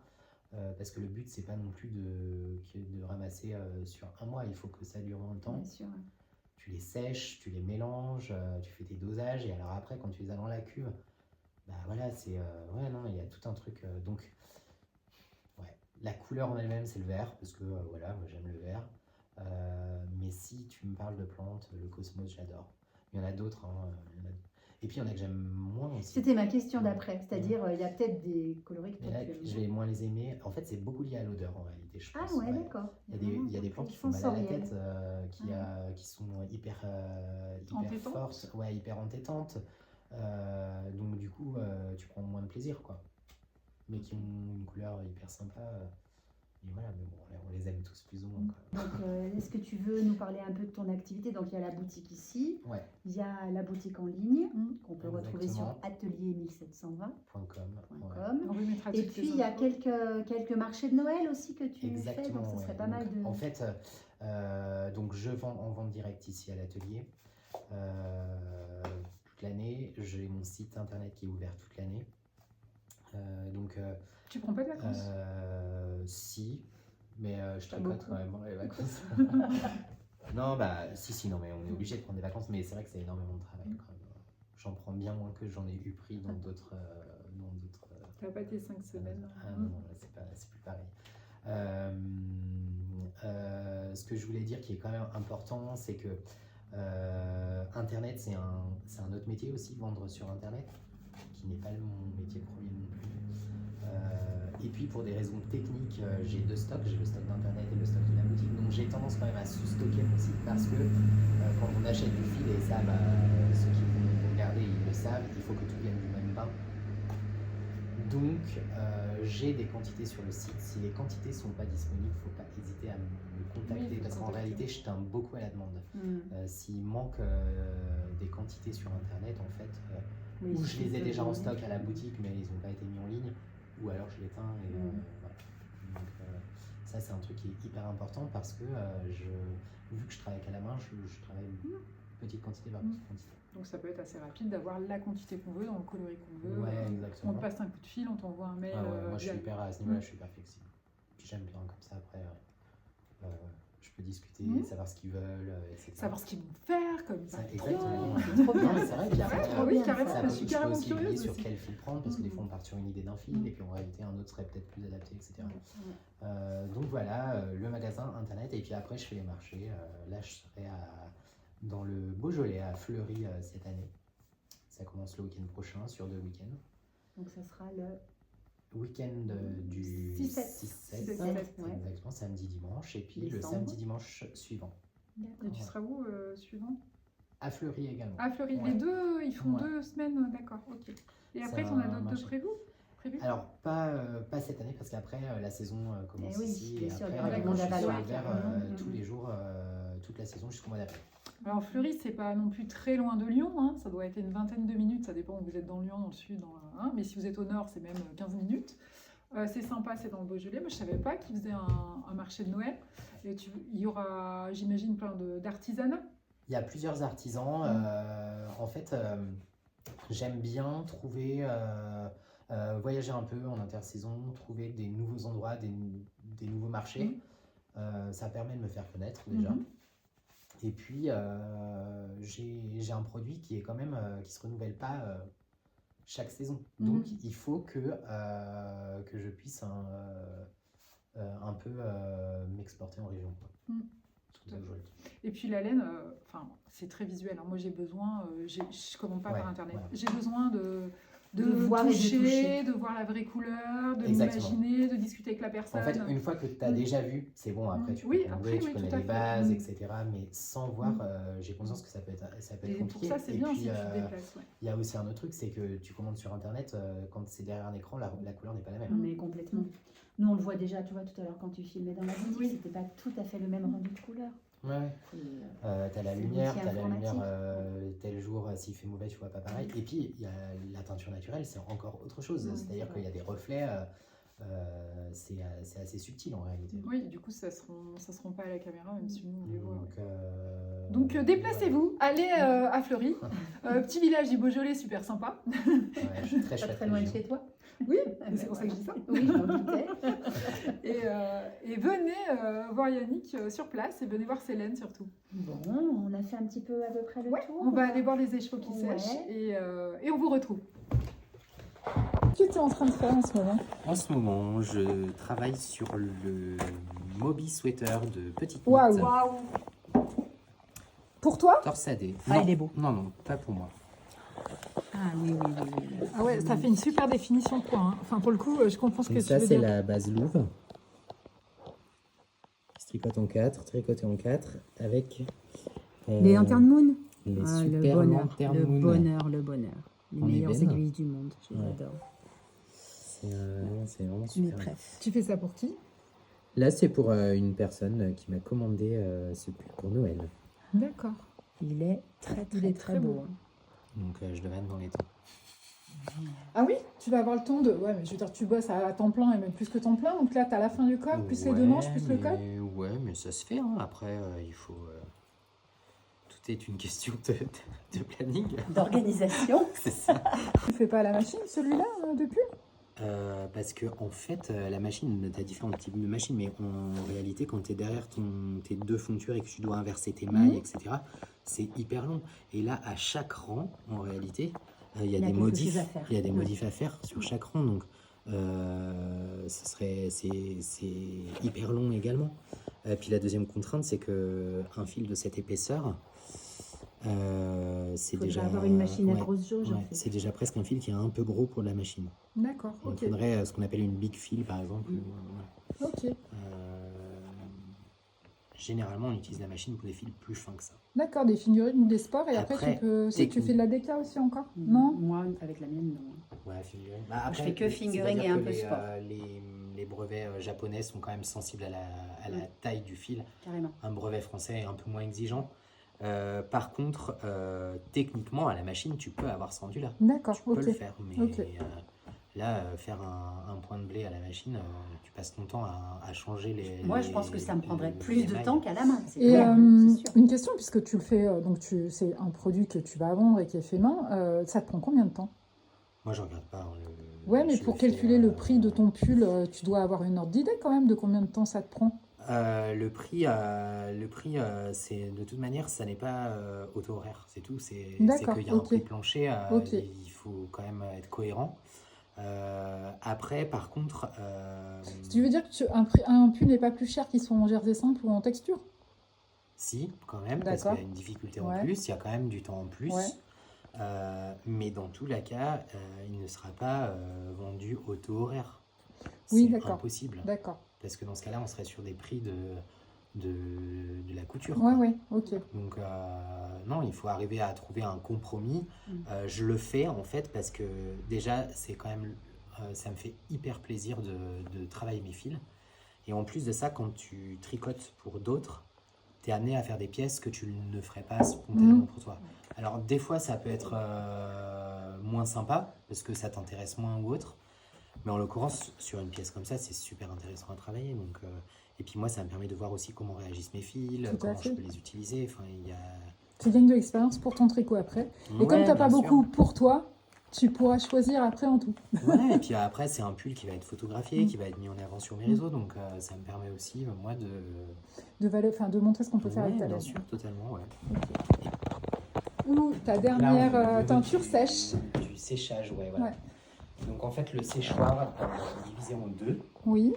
D: Parce que le but, c'est pas non plus de ramasser sur un mois, il faut que ça dure dans le temps.
E: Bien sûr.
D: Tu les sèches, tu les mélanges, tu fais tes dosages, et alors après, quand tu les as dans la cuve, bah voilà, c'est. Ouais, non, il y a tout un truc. Donc, ouais, la couleur en elle-même, c'est le vert, parce que voilà, moi j'aime le vert. Mais si tu me parles de plantes, le cosmos, j'adore. Il y en a d'autres, hein, et puis il y en a que j'aime moins aussi.
E: C'était ma question d'après, c'est-à-dire il y a peut-être des coloris que
D: Mais
E: toi
D: là,
E: tu aimes
D: je vais moins les aimer. En fait, c'est beaucoup lié à l'odeur en réalité, je
E: Ah
D: pense.
E: ouais,
D: Ouais.
E: d'accord.
D: Il y a des plantes qui font mal à la tête, qui sont hyper
A: Entêtantes.
D: fortes, ouais, hyper entêtantes. Donc du coup, tu prends moins de plaisir, quoi. Mais qui ont une couleur hyper sympa. Et voilà, mais bon, on les aime tous plus ou moins, quoi.
E: Donc, est-ce que tu veux nous parler un peu de ton activité? Donc, il y a la boutique ici,
D: Ouais,
E: il y a la boutique en ligne qu'on peut retrouver sur
D: Exactement.
E: atelier1720.com.
D: .com.
A: On remettra
E: Et
A: toutes
E: puis,
A: les
E: il y a
A: infos.
E: quelques marchés de Noël aussi que tu fais,
D: Exactement.
E: donc ce serait
D: Ouais.
E: pas mal
D: Donc,
E: de...
D: En fait, donc je vends en vente directe ici à l'atelier toute l'année. J'ai mon site internet qui est ouvert toute l'année. Donc,
A: Tu prends pas de vacances?
D: si, mais je
E: Pas
D: tricote
E: beaucoup.
D: quand même pendant les vacances. Non, bah, si, non, mais on est obligé de prendre des vacances, mais c'est vrai que c'est énormément de travail quand même. J'en prends bien moins que j'en ai eu pris dans d'autres.
A: T'as pas tes 5 semaines.
D: Ah non, là, c'est plus pareil. Ce que je voulais dire qui est quand même important, c'est que Internet, c'est un autre métier aussi, vendre sur Internet, qui n'est pas mon métier premier non plus. Et puis pour des raisons techniques, j'ai deux stocks, j'ai le stock d'Internet et le stock de la boutique, donc j'ai tendance quand même à sous-stocker mon site parce que quand on achète du fil, et ça, ceux qui vont regarder, ils le savent, il faut que tout vienne du même pain. Donc, j'ai des quantités sur le site. Si les quantités ne sont pas disponibles, il ne faut pas hésiter à me contacter
A: Oui,
D: parce qu'en
A: contacter.
D: réalité, je teins beaucoup à la demande. S'il manque des quantités sur Internet, en fait,
E: Oui,
D: ou
E: si
D: je les ai
E: tu
D: déjà en
E: veux
D: stock
E: donner.
D: à la boutique, mais ils n'ont pas été mis en ligne, ou alors je les teins. Et, voilà. Donc, ça, c'est un truc qui est hyper important parce que vu que je travaille qu'à la main, je travaille petite quantité par petite quantité.
A: Donc ça peut être assez rapide d'avoir la quantité qu'on veut, dans le coloris qu'on veut.
D: Ouais,
A: On
D: exactement.
A: te passe un coup de fil, on t'envoie un mail.
D: Ah ouais, moi je suis
A: via-
D: hyper à ce niveau-là, je suis hyper flexible. Puis j'aime bien comme ça après, je peux discuter, savoir ce qu'ils veulent, etc.
A: Savoir ce qu'ils vont faire, comme
D: Ça,
A: ça.
D: exactement.
E: C'est trop bien.
D: Non, mais c'est vrai, puis après,
A: Ouais, oui, carrément,
D: ça
A: je
D: peut-
A: suis
D: je peux
A: carrément
D: aussi aiguiller
A: curieuse
D: sur
A: aussi.
D: quel fil prendre, parce que des fois on part sur une idée d'un fil, et puis en réalité un autre serait peut-être plus adapté, etc. Donc voilà, le magasin internet, et puis après je fais les marchés. Là je serai dans le Beaujolais, à Fleury cette année. Ça commence le week-end prochain, sur 2 week-ends.
E: Donc, ça sera le...
D: Week-end du
E: 6-7.
D: 6-7,
E: 6-7, ouais.
D: exactement, samedi, dimanche, et puis le
E: Décembre.
D: samedi, dimanche suivant.
A: Et tu seras où suivant?
D: À Fleury également.
A: Ah, Fleury,
D: Ouais.
A: les deux, ils font
D: Ouais.
A: 2 semaines, d'accord, ok. Et après,
D: C'est
A: t'en as
D: un
A: d'autres de
D: marché.
A: prévus?
D: Alors, pas cette année, parce qu'après, la saison commence
E: oui,
D: ici,
E: bien
D: et
E: sûr, il y
D: après,
E: aura
A: du
D: je
A: monde à
D: suis
E: Valois.
D: ouvert
E: Mhm.
D: tous les jours, toute la saison jusqu'au mois d'avril.
A: Alors Fleury, c'est pas non plus très loin de Lyon, hein. Ça doit être une vingtaine de minutes, ça dépend où vous êtes dans Lyon, dans le sud, mais si vous êtes au nord, c'est même 15 minutes. C'est sympa, c'est dans le Beaujolais. Moi, je savais pas qu'ils faisaient un marché de Noël. Et il y aura, j'imagine, plein d'artisanat.
D: Il y a plusieurs artisans. En fait, j'aime bien trouver, voyager un peu en intersaison, trouver des nouveaux endroits, des nouveaux marchés. Ça permet de me faire connaître déjà. Et puis, j'ai un produit qui est quand même, qui se renouvelle pas chaque saison. Donc, il faut que je puisse un peu m'exporter en région, quoi.
A: Tout à fait. Et puis la laine, c'est très visuel. Alors moi, j'ai besoin, je commande pas
D: Ouais,
A: par internet.
D: ouais.
A: J'ai besoin de
E: voir et de toucher.
A: de voir la vraie couleur, de
D: Exactement.
A: l'imaginer, de discuter avec la personne.
D: En fait, une fois que tu as déjà vu, c'est bon, après tu peux
A: Oui,
D: commander,
A: après,
D: tu
A: oui,
D: connais
A: tout à
D: les
A: fait.
D: bases, etc. Mais sans voir, j'ai conscience que ça peut être
A: Et pour
D: compliqué.
A: ça, c'est
D: Et
A: bien
D: puis,
A: si tu te déplaces. Ouais.
D: il y a aussi un autre truc, c'est que tu commandes sur Internet, quand c'est derrière un écran, la couleur n'est pas la même.
E: Mais complètement. Nous, on le voit déjà, tu vois, tout à l'heure, quand tu filmais dans la boutique, c'était pas tout à fait le même rendu de couleur.
D: Ouais. T'as la
E: c'est
D: lumière,
E: l'outil
D: t'as la lumière
E: informatique.
D: tel jour, s'il fait mauvais, tu vois pas pareil. Et puis, il y a la teinture naturelle, c'est encore autre chose.
E: Oui,
D: C'est-à-dire
E: c'est
D: qu'il y a des reflets, c'est assez subtil en réalité.
A: Oui, du coup, ça se rend pas à la caméra, même si nous, on les voit. ouais.
D: Donc,
A: Déplacez-vous, allez à Fleury, petit village du Beaujolais super sympa.
D: Ouais, très
E: Pas
D: chouette
E: très loin de
D: région.
E: chez toi.
A: Oui, c'est pour ça que je dis ça.
E: Oui, je m'en doutais.
A: Et venez voir Yannick sur place et venez voir Célène surtout.
E: Bon, on a fait un petit peu à peu près le
A: Ouais,
E: tour.
A: on va aller voir les écheveaux qui
E: Ouais.
A: sèchent et on vous retrouve. Qu'est-ce que tu es en train de faire en ce moment?
D: En ce moment, je travaille sur le Moby Sweater de Petite Mythe.
A: Waouh! Pour toi?
D: Torsadé.
B: Ah,
D: Non,
B: il est beau.
D: Non, pas pour moi.
B: Ah oui, oui, oui, oui.
A: Ah ouais, ça fait une super définition quoi. Hein. Enfin pour le coup, je comprends ce que
D: Donc
A: tu
D: ça,
A: veux
D: c'est
A: dire.
D: la base louve. Qui se tricote en 4, tricoté en 4, avec
B: Les lanternes moon.
D: les
B: Ah,
D: super
B: le bonheur,
D: lanternes
B: le
D: moon.
B: bonheur, le bonheur. Les
D: En
B: meilleures
D: ébène.
B: aiguilles du monde, je les
D: Ouais.
B: adore.
D: C'est vraiment
B: Mes
D: super.
B: préf.
A: Tu fais ça pour qui?
D: Là, c'est pour une personne qui m'a commandé ce pull pour Noël.
A: D'accord.
B: Il est très
A: Il
B: très
A: est
B: très
A: très
B: beau.
A: beau.
B: hein.
D: Donc je le vends dans les temps.
A: Ah oui, tu vas avoir le temps de... Ouais, mais je veux dire, tu bosses à temps plein et même plus que temps plein. Donc là, tu as la fin du corps, plus les deux manches, plus le col.
D: Ouais, mais ça se fait. Hein. Après, il faut... Tout est une question de planning.
E: D'organisation.
D: C'est ça.
A: Tu fais pas à la machine celui-là de pull?
D: Parce que en fait, la machine, tu as différents types de machines, mais en réalité, quand tu es derrière tes deux fontures et que tu dois inverser tes mailles, etc., c'est hyper long. Et là, à chaque rang, en réalité, il y a des
E: quelque
D: modifs.
E: chose à faire.
D: Il y a des
E: Ouais.
D: modifs à faire sur chaque rang, donc c'est hyper long également. Puis la deuxième contrainte, c'est que un fil de cette épaisseur, c'est
E: Faudrait
D: déjà
E: avoir une machine à
D: ouais,
E: grosse jauge, en
D: ouais,
E: fait.
D: c'est déjà presque un fil qui est un peu gros pour la machine.
A: D'accord,
D: On
A: ok.
D: faudrait ce qu'on appelle une big fill par exemple.
A: Ok,
D: Généralement, on utilise la machine pour des fils plus fins que ça.
A: d'accord, des figurines ou des sports. Et après,
D: Après,
A: tu peux... Si tu
D: technique.
A: fais de la déca aussi encore? Non?
E: Moi, avec la mienne, non.
D: Ouais, figurine.
E: je fais que fingering
D: c'est-à-dire
E: et un
D: que
E: peu sport.
D: les brevets japonais sont quand même sensibles à la taille du fil.
E: Carrément.
D: Un brevet français est un peu moins exigeant. Par contre, techniquement, à la machine, tu peux avoir ce rendu-là.
A: D'accord,
D: Tu peux
A: ok.
D: le faire, mais
A: Ok.
D: là, faire un point de blé à la machine, tu passes ton temps à changer les...
E: Moi, je pense que ça me prendrait
D: les
E: plus de
D: mailles.
E: temps qu'à la main. C'est
A: Et
E: clair, c'est sûr.
A: une question, puisque tu le fais, c'est un produit que tu vas vendre et qui est fait main, ça te prend combien de temps?
D: Moi, je regarde pas. Hein,
A: Ouais, mais
D: je
A: pour
D: le fais,
A: calculer le prix de ton pull, tu dois avoir une ordre d'idée quand même de combien de temps ça te prend.
D: le prix, c'est de toute manière, ça n'est pas auto-horaire, c'est tout. C'est
A: D'accord,
D: qu'il y a
A: ok.
D: un prix plancher,
A: Ok.
D: il faut quand même être cohérent. Après, par contre,
A: Tu veux dire que un pull n'est pas plus cher qu'il soit en jersey simple ou en texture?
D: si, quand même, parce qu'il
A: D'accord.
D: y a une difficulté en
A: Ouais.
D: plus, il y a quand même du temps en plus.
A: Ouais.
D: Mais dans tous les cas, il ne sera pas vendu auto-horaire.
A: Oui,
D: C'est
A: d'accord.
D: impossible.
A: D'accord.
D: Parce que dans ce cas-là, on serait sur des prix de la couture.
A: Ouais,
D: quoi.
A: ouais, ok.
D: Donc, non, il faut arriver à trouver un compromis.
E: Mm.
D: Je le fais, en fait, parce que déjà, c'est quand même... ça me fait hyper plaisir de travailler mes fils. Et en plus de ça, quand tu tricotes pour d'autres, tu es amené à faire des pièces que tu ne ferais pas spontanément pour toi. Alors, des fois, ça peut être moins sympa, parce que ça t'intéresse moins ou autre. Mais en l'occurrence, sur une pièce comme ça, c'est super intéressant à travailler. Donc, et puis moi, ça me permet de voir aussi comment réagissent mes fils,
A: Tout à
D: comment je
A: fait.
D: peux les utiliser. Enfin, il y a...
A: Tu gagnes de l'expérience pour ton tricot après. Et comme
D: Ouais,
A: tu n'as pas
D: bien sûr.
A: beaucoup pour toi, tu pourras choisir après en tout.
D: Ouais, et puis après, c'est un pull qui va être photographié,
A: Mm.
D: qui va être mis en avant sur mes réseaux. Donc, ça me permet aussi, moi, de...
A: De montrer ce qu'on peut faire avec ta
D: bien
A: laine.
D: sûr, totalement, ouais.
A: Ou ta
D: Là,
A: dernière
D: on est au niveau
A: teinture
D: du-
A: sèche.
D: Du séchage, ouais, voilà.
A: Ouais.
D: Donc, en fait, le séchoir est divisé en deux.
A: Oui.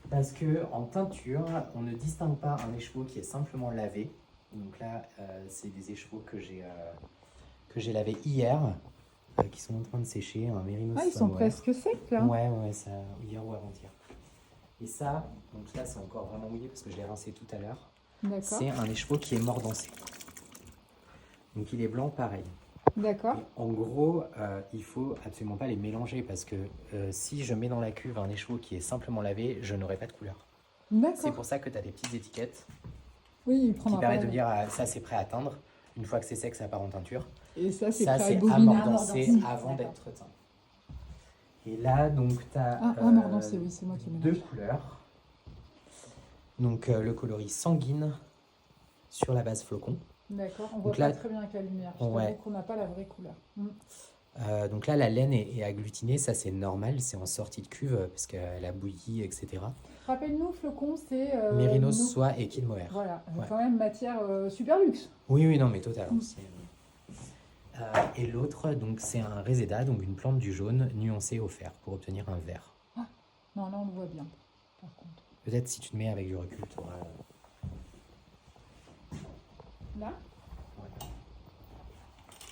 D: Parce que en teinture, on ne distingue pas un écheveau qui est simplement lavé. Donc là, c'est des écheveaux que j'ai lavés hier, qui sont en train de sécher, un mérinos
A: Ah, ils sont
D: samoa.
A: presque secs là.
D: Ouais, ça, hier ou avant-hier. Et ça, donc là, c'est encore vraiment mouillé parce que je l'ai rincé tout à l'heure.
A: D'accord.
D: C'est un écheveau qui est mordancé. Donc il est blanc, pareil.
A: D'accord.
D: Et en gros, il faut absolument pas les mélanger parce que si je mets dans la cuve un écheveau qui est simplement lavé, je n'aurai pas de couleur. C'est
A: D'accord.
D: pour ça que tu as des petites étiquettes.
A: Oui, il
D: qui
A: prendra
D: permet
A: pas
D: de
A: la-
D: dire ça c'est prêt à teindre. Une fois que c'est sec, ça part en teinture.
A: Et ça, c'est
D: Ça
A: prêt à
D: c'est
A: être bobiné.
D: amordancé avant
E: D'accord.
D: d'être teint. Et là donc tu as
A: Ah, amordancé, oui, c'est moi qui mélange.
D: deux couleurs. Donc le coloris sanguine sur la base flocon.
A: D'accord, on voit
D: Donc là-
A: pas très bien avec la lumière. Je
D: Ouais.
A: t'avoue qu'on n'a pas la vraie couleur.
D: Donc là la laine est agglutinée, ça c'est normal, c'est en sortie de cuve parce qu'elle a bouilli, etc.
A: Rappelle-nous, flocon, c'est...
D: Mérinos,
A: nos-
D: soie et kid mohair.
A: Voilà,
D: Ouais.
A: quand même matière super luxe.
D: Oui, non, mais total. Et l'autre, donc, c'est un réséda, donc une plante du jaune nuancée au fer pour obtenir un vert.
A: Non, là, on le voit bien, par contre.
D: Peut-être si tu te mets avec du recul, tu auras.
A: Là?
D: Ouais.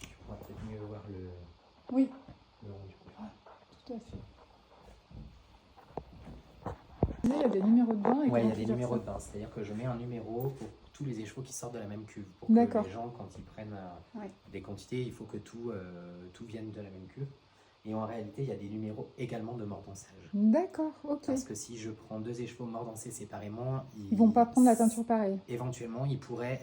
D: Tu pourras peut-être mieux voir
A: Oui,
D: le rendu.
A: tout à fait. Il y a des numéros de bain. Et
D: Ouais, il y
A: comment
D: a des
A: tu gères
D: numéros
A: ça
D: de bain, c'est-à-dire que je mets un numéro pour tous les écheveaux qui sortent de la même cuve. Pour que
A: D'accord.
D: les gens, quand ils prennent
E: Ouais.
D: des quantités, il faut que tout vienne de la même cuve. Et en réalité, il y a des numéros également de mordançage.
A: D'accord, ok.
D: Parce que si je prends deux écheveaux mordancés séparément,
A: Ils vont pas prendre la teinture pareille.
D: Éventuellement, il pourrait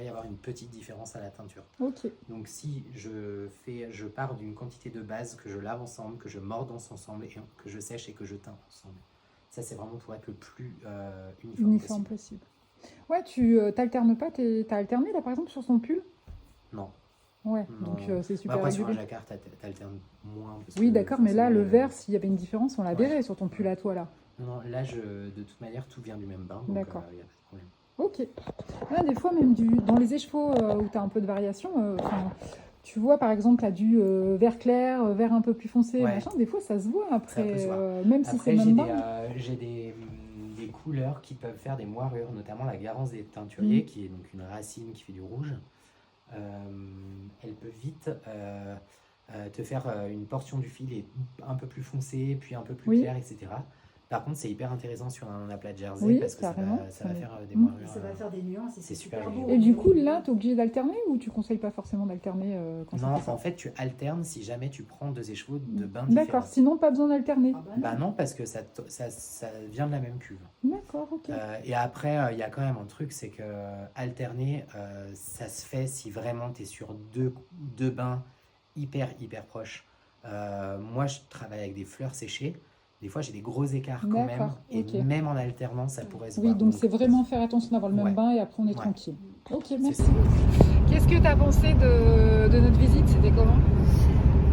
D: y avoir une petite différence à la teinture.
A: Ok,
D: Donc si je pars d'une quantité de base que je lave ensemble, que je mordance ensemble, et que je sèche et que je teins ensemble. Ça, c'est vraiment pour être le plus
A: uniforme
D: possible.
A: possible. Ouais, tu t'alternes pas, t'as alterné là par exemple sur son pull?
D: Non.
A: Ouais,
D: Non.
A: donc c'est super
D: Après, sur un
A: régulé.
D: jacquard, t'alternes moins. Parce
A: Oui,
D: que
A: d'accord, mais là,
D: forcément,
A: le vert, s'il y avait une différence, on la
D: Ouais.
A: verrait sur ton pull à toi là.
D: Non, là, de toute manière, tout vient du même bain. Donc,
A: D'accord.
D: il n'y a pas de problème.
A: Ok. Là, des fois, même dans les écheveaux où tu as un peu de variation, tu vois par exemple, là, du vert clair, vert un peu plus foncé,
D: Ouais.
A: machin, des fois, ça se voit après,
D: Ça peut se voir.
A: même si c'est
D: Après,
A: même bain.
D: j'ai des couleurs qui peuvent faire des moirures, notamment la Garance des teinturiers, qui est donc une racine qui fait du rouge. Elle peut vite te faire une portion du fil est un peu plus foncée, puis un peu plus
A: Oui.
D: clair, etc. Par contre, c'est hyper intéressant sur un aplat de jersey
A: Oui,
D: parce que
A: carrément.
D: ça va faire des
A: Mm.
D: moirures.
E: Ça va faire des nuances et
D: c'est
E: c'est
D: super
E: super
D: joli.
E: beau.
A: Et du coup, là, tu es obligé d'alterner ou tu conseilles pas forcément d'alterner quand
D: Non,
A: ça fait ça?
D: en fait, tu alternes si jamais tu prends deux écheveaux de bain
A: D'accord,
D: différents.
A: sinon pas besoin d'alterner.
E: Ah bah non.
D: Bah non, parce que ça vient de la même cuve.
A: D'accord, ok.
D: Et après, il y a quand même un truc, c'est que alterner, ça se fait si vraiment tu es sur deux bains hyper proches. Moi, je travaille avec des fleurs séchées. Des fois, j'ai des gros écarts quand même.
A: D'accord,
D: Et
A: ok.
D: même en alternant, ça pourrait se
A: Oui,
D: voir.
A: donc c'est vraiment faire attention d'avoir le même
D: Ouais.
A: bain et après on est
D: Ouais.
A: tranquille. Ok,
D: C'est
A: merci.
D: ça.
A: Qu'est-ce que tu as pensé de notre visite? C'était comment?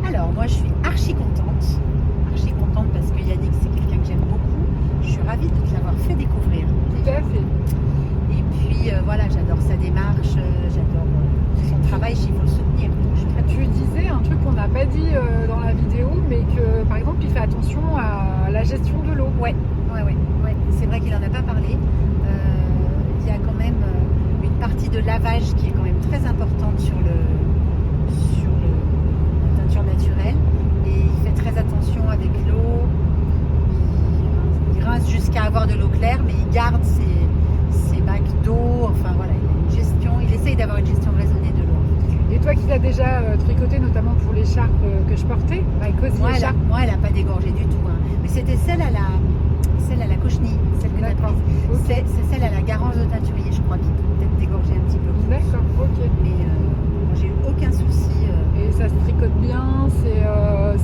G: Alors, moi, je suis archi contente parce que Yannick, c'est quelqu'un que j'aime beaucoup. Je suis ravie de te l'avoir fait découvrir.
A: Tout à fait.
G: Et puis, voilà, j'adore sa démarche, j'adore son travail, il faut le soutenir. Donc, je suis très
A: Tu disais un truc qu'on n'a pas dit dans la vidéo, mais que par exemple il fait attention à la gestion de l'eau.
G: Ouais. C'est vrai qu'il n'en a pas parlé. Il y a quand même une partie de lavage qui est quand même très importante sur la teinture naturelle. Et il fait très attention avec l'eau. Il rince jusqu'à avoir de l'eau claire, mais il garde ses bacs d'eau. Enfin voilà, il essaye d'avoir une gestion raisonnée de l'eau.
A: Et toi qui l'as déjà tricoté notamment pour l'écharpe que je portais, Cosy
G: Moi,
A: écharpe.
G: elle n'a pas dégorgé du tout. Hein. Mais c'était celle à la cochenille, celle que tu as
A: D'accord.
G: prise.
A: Ok.
G: C'est celle à la Garance de teinturier, je crois, qui peut peut-être dégorger un petit peu.
A: D'accord, ok.
G: Mais moi, j'ai eu aucun souci.
A: Et ça se tricote bien,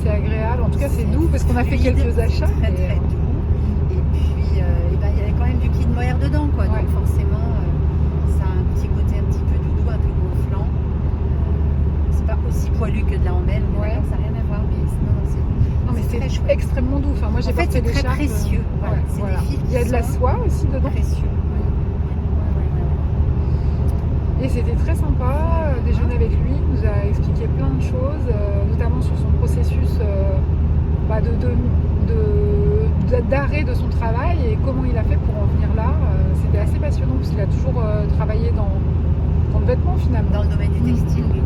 A: c'est agréable. En tout cas, c'est doux parce qu'on a fait
G: fluide,
A: quelques achats.
G: Très,
A: et,
G: très doux. Et puis, il y a quand même du kid mohair dedans, quoi.
A: Ouais.
G: Donc, forcément, ça a un petit côté un petit peu doudou, un peu gonflant. C'est pas aussi poilu que de la embelle, mais
A: Ouais.
G: d'accord, ça n'a rien à voir. Mais
A: non, mais
G: c'est très
A: c'est
G: chouette.
A: extrêmement doux. Enfin, moi, j'ai
G: En fait,
A: porté
G: c'est très
A: l'écharpe,
G: précieux. Voilà,
A: ouais,
G: c'est
A: voilà.
G: des fils qui
A: Il y a de la
G: sont
A: soie aussi dedans.
G: précieux.
A: Et c'était très sympa, déjeuner avec lui, il nous a expliqué plein de choses, notamment sur son processus d'arrêt de son travail et comment il a fait pour en venir là. C'était assez passionnant parce qu'il a toujours travaillé dans le vêtement finalement.
G: Dans le domaine du textile, oui.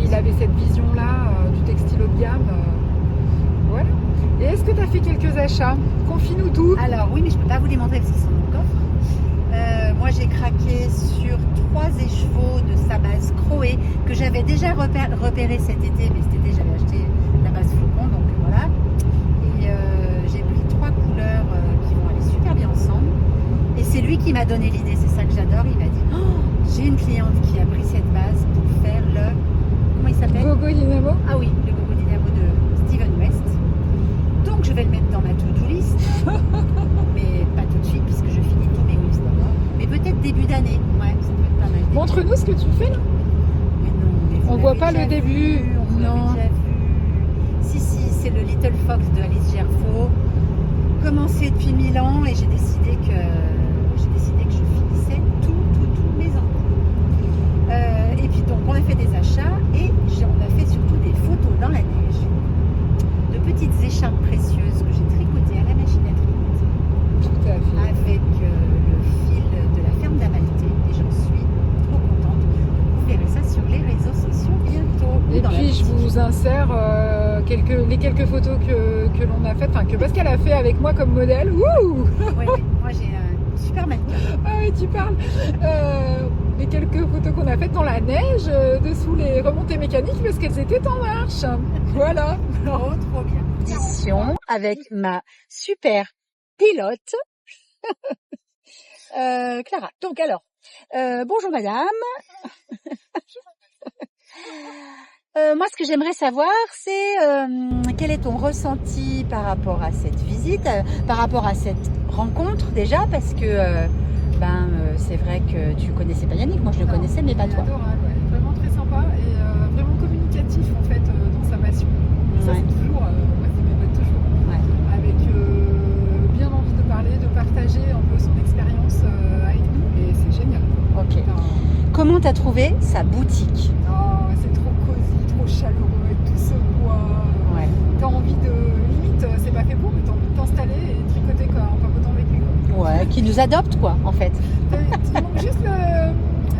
A: Et il avait cette vision-là du textile haut de gamme. Voilà. Et est-ce que tu as fait quelques achats? Confie-nous tout.
G: Alors oui, mais je ne peux pas vous les montrer parce qu'ils sont dans le coffre. Moi, j'ai craqué sur 3 écheveaux de sa base Croé que j'avais déjà repéré cet été, mais cet été j'avais acheté la base Flocon, donc voilà. Et j'ai pris 3 couleurs qui vont aller super bien ensemble. Et c'est lui qui m'a donné l'idée, c'est ça que J'ai une cliente qui a pris cette base pour faire le... Comment il s'appelle?
A: Gogo Dynamo.
G: Ah oui, le Gogo Dynamo de Steven West. Donc je vais le mettre dans ma to-do list. Mais pas tout de suite puisque je finis tous mes whips d'abord. Mais peut-être début d'année. Ouais, ça peut être pas mal.
A: Montre-nous ce que tu fais là.
G: Mais non, mais vous
A: On voit
G: l'avez
A: pas le
G: déjà
A: début.
G: vu, on vous
A: Non.
G: l'avait déjà vu. Si, c'est le Little Fox de Alice Gerfaux. Commencé depuis 1000 ans et j'ai décidé que je finissais tous mes ans. Et puis donc on a fait des achats et on a fait surtout des photos dans la neige de petites écharpes précieuses que j'ai tricotées à la machine à tricoter
A: Tout à fait.
G: avec le fil de la ferme d'Amalté et j'en suis trop contente. Vous verrez ça sur les réseaux sociaux bientôt.
A: Et
G: Dans la
A: puis je
G: boutique.
A: vous insère les quelques photos que l'on a faites, enfin que Pascal a fait avec moi comme modèle. Wouh!
G: Ouais, moi j'ai un super mannequin.
A: Ah oui, tu parles. Les quelques photos qu'on a faites dans la neige, dessous les remontées mécaniques, parce qu'elles étaient en marche. Voilà.
G: Oh, trop bien. Édition avec ma super pilote, Clara. Donc alors, bonjour madame. Moi, ce que j'aimerais savoir, c'est quel est ton ressenti par rapport à cette visite, par rapport à cette rencontre déjà, parce que c'est vrai que tu connaissais pas Yannick, moi je le connaissais, mais pas
A: Il est
G: toi.
A: adorable, ouais. Vraiment très sympa et vraiment communicatif en fait dans sa passion. Et ça,
G: Ouais.
A: c'est toujours, moi, ça m'évoque toujours.
G: Ouais.
A: Avec bien envie de parler, de partager un peu son expérience avec nous et c'est génial.
G: Ok.
A: Enfin,
G: Comment t'as trouvé sa boutique?
A: oh, c'est trop cosy, trop chaleureux avec tout ce bois.
G: Ouais.
A: T'as envie de, limite, c'est pas fait pour, mais t'as envie de t'installer et tricoter quoi, en papotant avec lui. Quoi.
G: Ouais, qui nous adopte quoi, en fait.
A: Il manque juste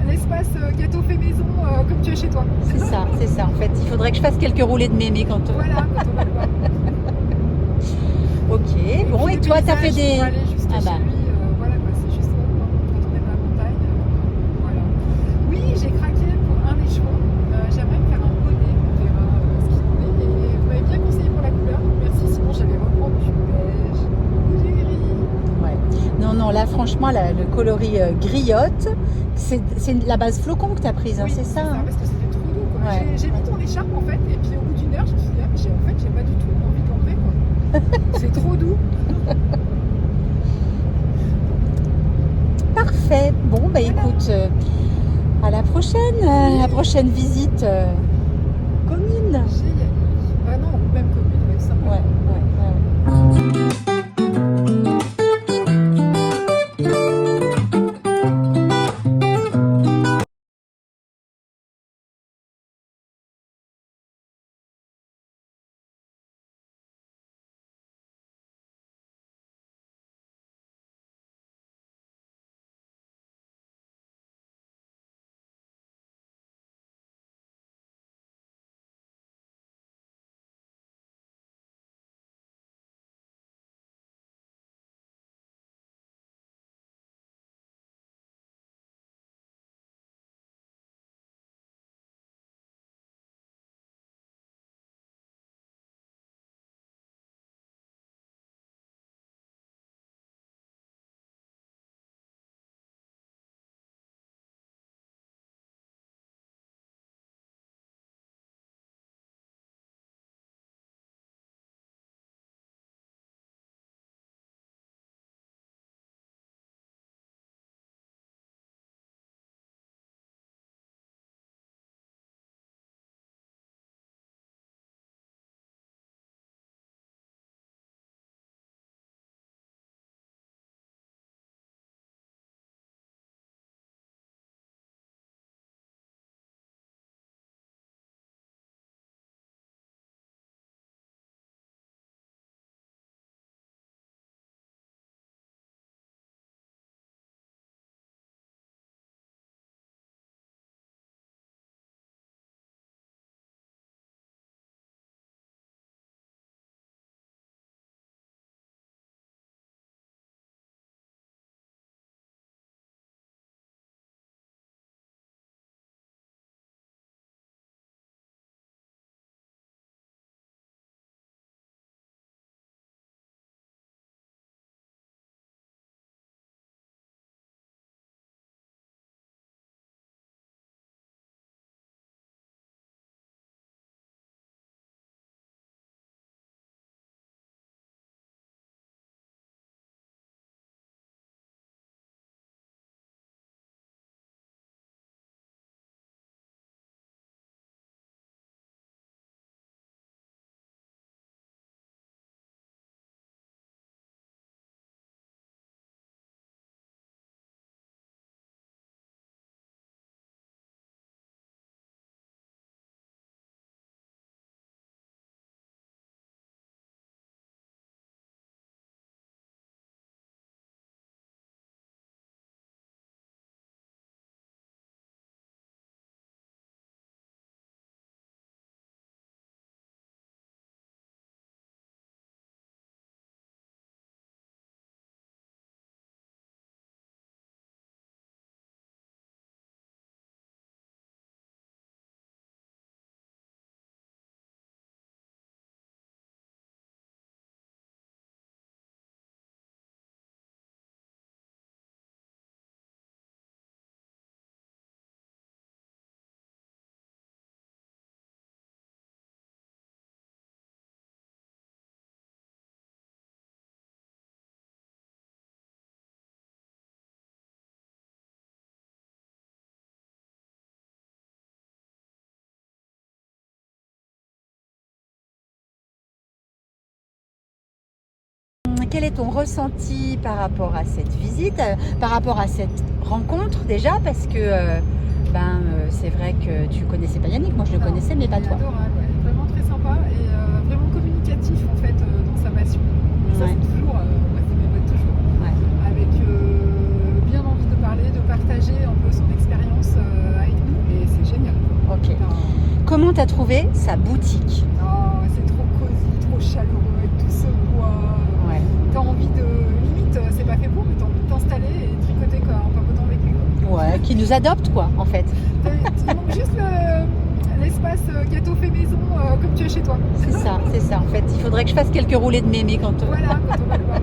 A: l'espace gâteau fait maison comme tu es chez toi.
G: C'est ça, c'est ça. En fait, il faudrait que je fasse quelques roulés de mémé quand.
A: Voilà, quand on va le voir.
G: Ok. Bon,
A: puis
G: et
A: le
G: toi, t'as fait
A: paysage
G: des.
A: pour aller jusqu'à
G: Ah bah.
A: chez lui, voilà quoi, c'est juste quoi, quand on est dans la montagne. Voilà. Oui, j'ai craqué pour un des chevaux. J'aimerais me faire un bonnet, on verra ce qu'il en est. Et vous m'avez bien conseillé pour la couleur, merci, sinon j'allais reprendre du beige ou du gris.
G: Ouais. Non, là, franchement, le coloris griotte, c'est la base flocon que t'as prise, hein,
A: Oui,
G: c'est ça, hein.
A: parce que c'était trop doux quoi.
G: Ouais.
A: J'ai mis ton écharpe en fait, et puis au bout d'une heure, je me suis dit, ah, mais en fait, j'ai pas du tout envie de l'enlever quoi. C'est trop doux.
G: Parfait. Bon, bah écoute, à la prochaine visite commune.
A: Chez Yannick. Ah non, même commune, ouais, ça.
G: Ouais. quel est ton ressenti par rapport à cette visite, par rapport à cette rencontre déjà, parce que c'est vrai que tu connaissais pas Yannick, moi je le connaissais, mais pas
A: Il est
G: toi.
A: adorable, ouais. Vraiment très sympa et vraiment communicatif en fait dans sa passion. Et ça
G: Ouais.
A: c'est toujours, moi ça m'évoque toujours.
G: Ouais.
A: Avec bien envie de parler, de partager un peu son expérience avec nous et c'est génial.
G: Ok. Comment t'as trouvé sa boutique?
A: Oh, c'est trop cosy, trop chaleureux avec tout ce bois.
G: Ouais.
A: T'as envie de, limite c'est pas fait pour, mais t'as envie de t'installer et tricoter quoi, en papotant avec lui. Quoi.
G: Ouais, qui nous adopte quoi, en fait.
A: Il manque juste l'espace gâteau fait maison comme tu as chez toi.
G: C'est ça, en fait. Il faudrait que je fasse quelques roulés de mémé quand
A: Voilà, quand on va le voir.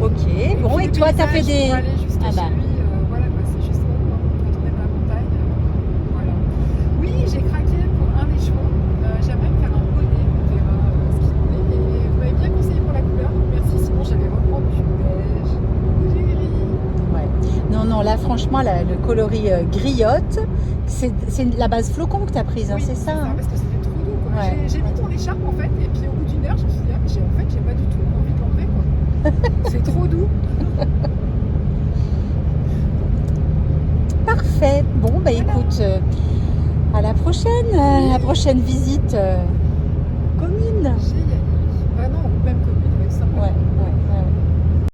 G: Ok,
A: Et
G: bon,
A: puis
G: et
A: le
G: toi, t'as fait
A: paysage
G: des...
A: pour aller jusqu'à
G: Ah bah.
A: chez lui, voilà, quoi, c'est juste quand on est dans la montagne. Voilà. Oui, j'ai craqué pour un des chevaux. J'aimerais me faire un bonnet, on verra ce qu'il en est. Et vous m'avez bien conseillé pour la couleur, donc merci. Sinon, j'avais reproduit beige ou du gris.
G: Ouais. Non, là, franchement, le coloris griotte, c'est la base flocon que t'as prise, hein,
A: Oui,
G: c'est ça, hein.
A: parce que c'était trop doux. Quoi.
G: Ouais.
A: J'ai mis ton écharpe en fait, et puis au bout d'une heure, je me suis dit, ah, mais j'ai pas du tout envie de l'enlever. Quoi. C'est trop doux.
G: Parfait. Bon, bah écoute, à la prochaine visite commune.
A: Génial.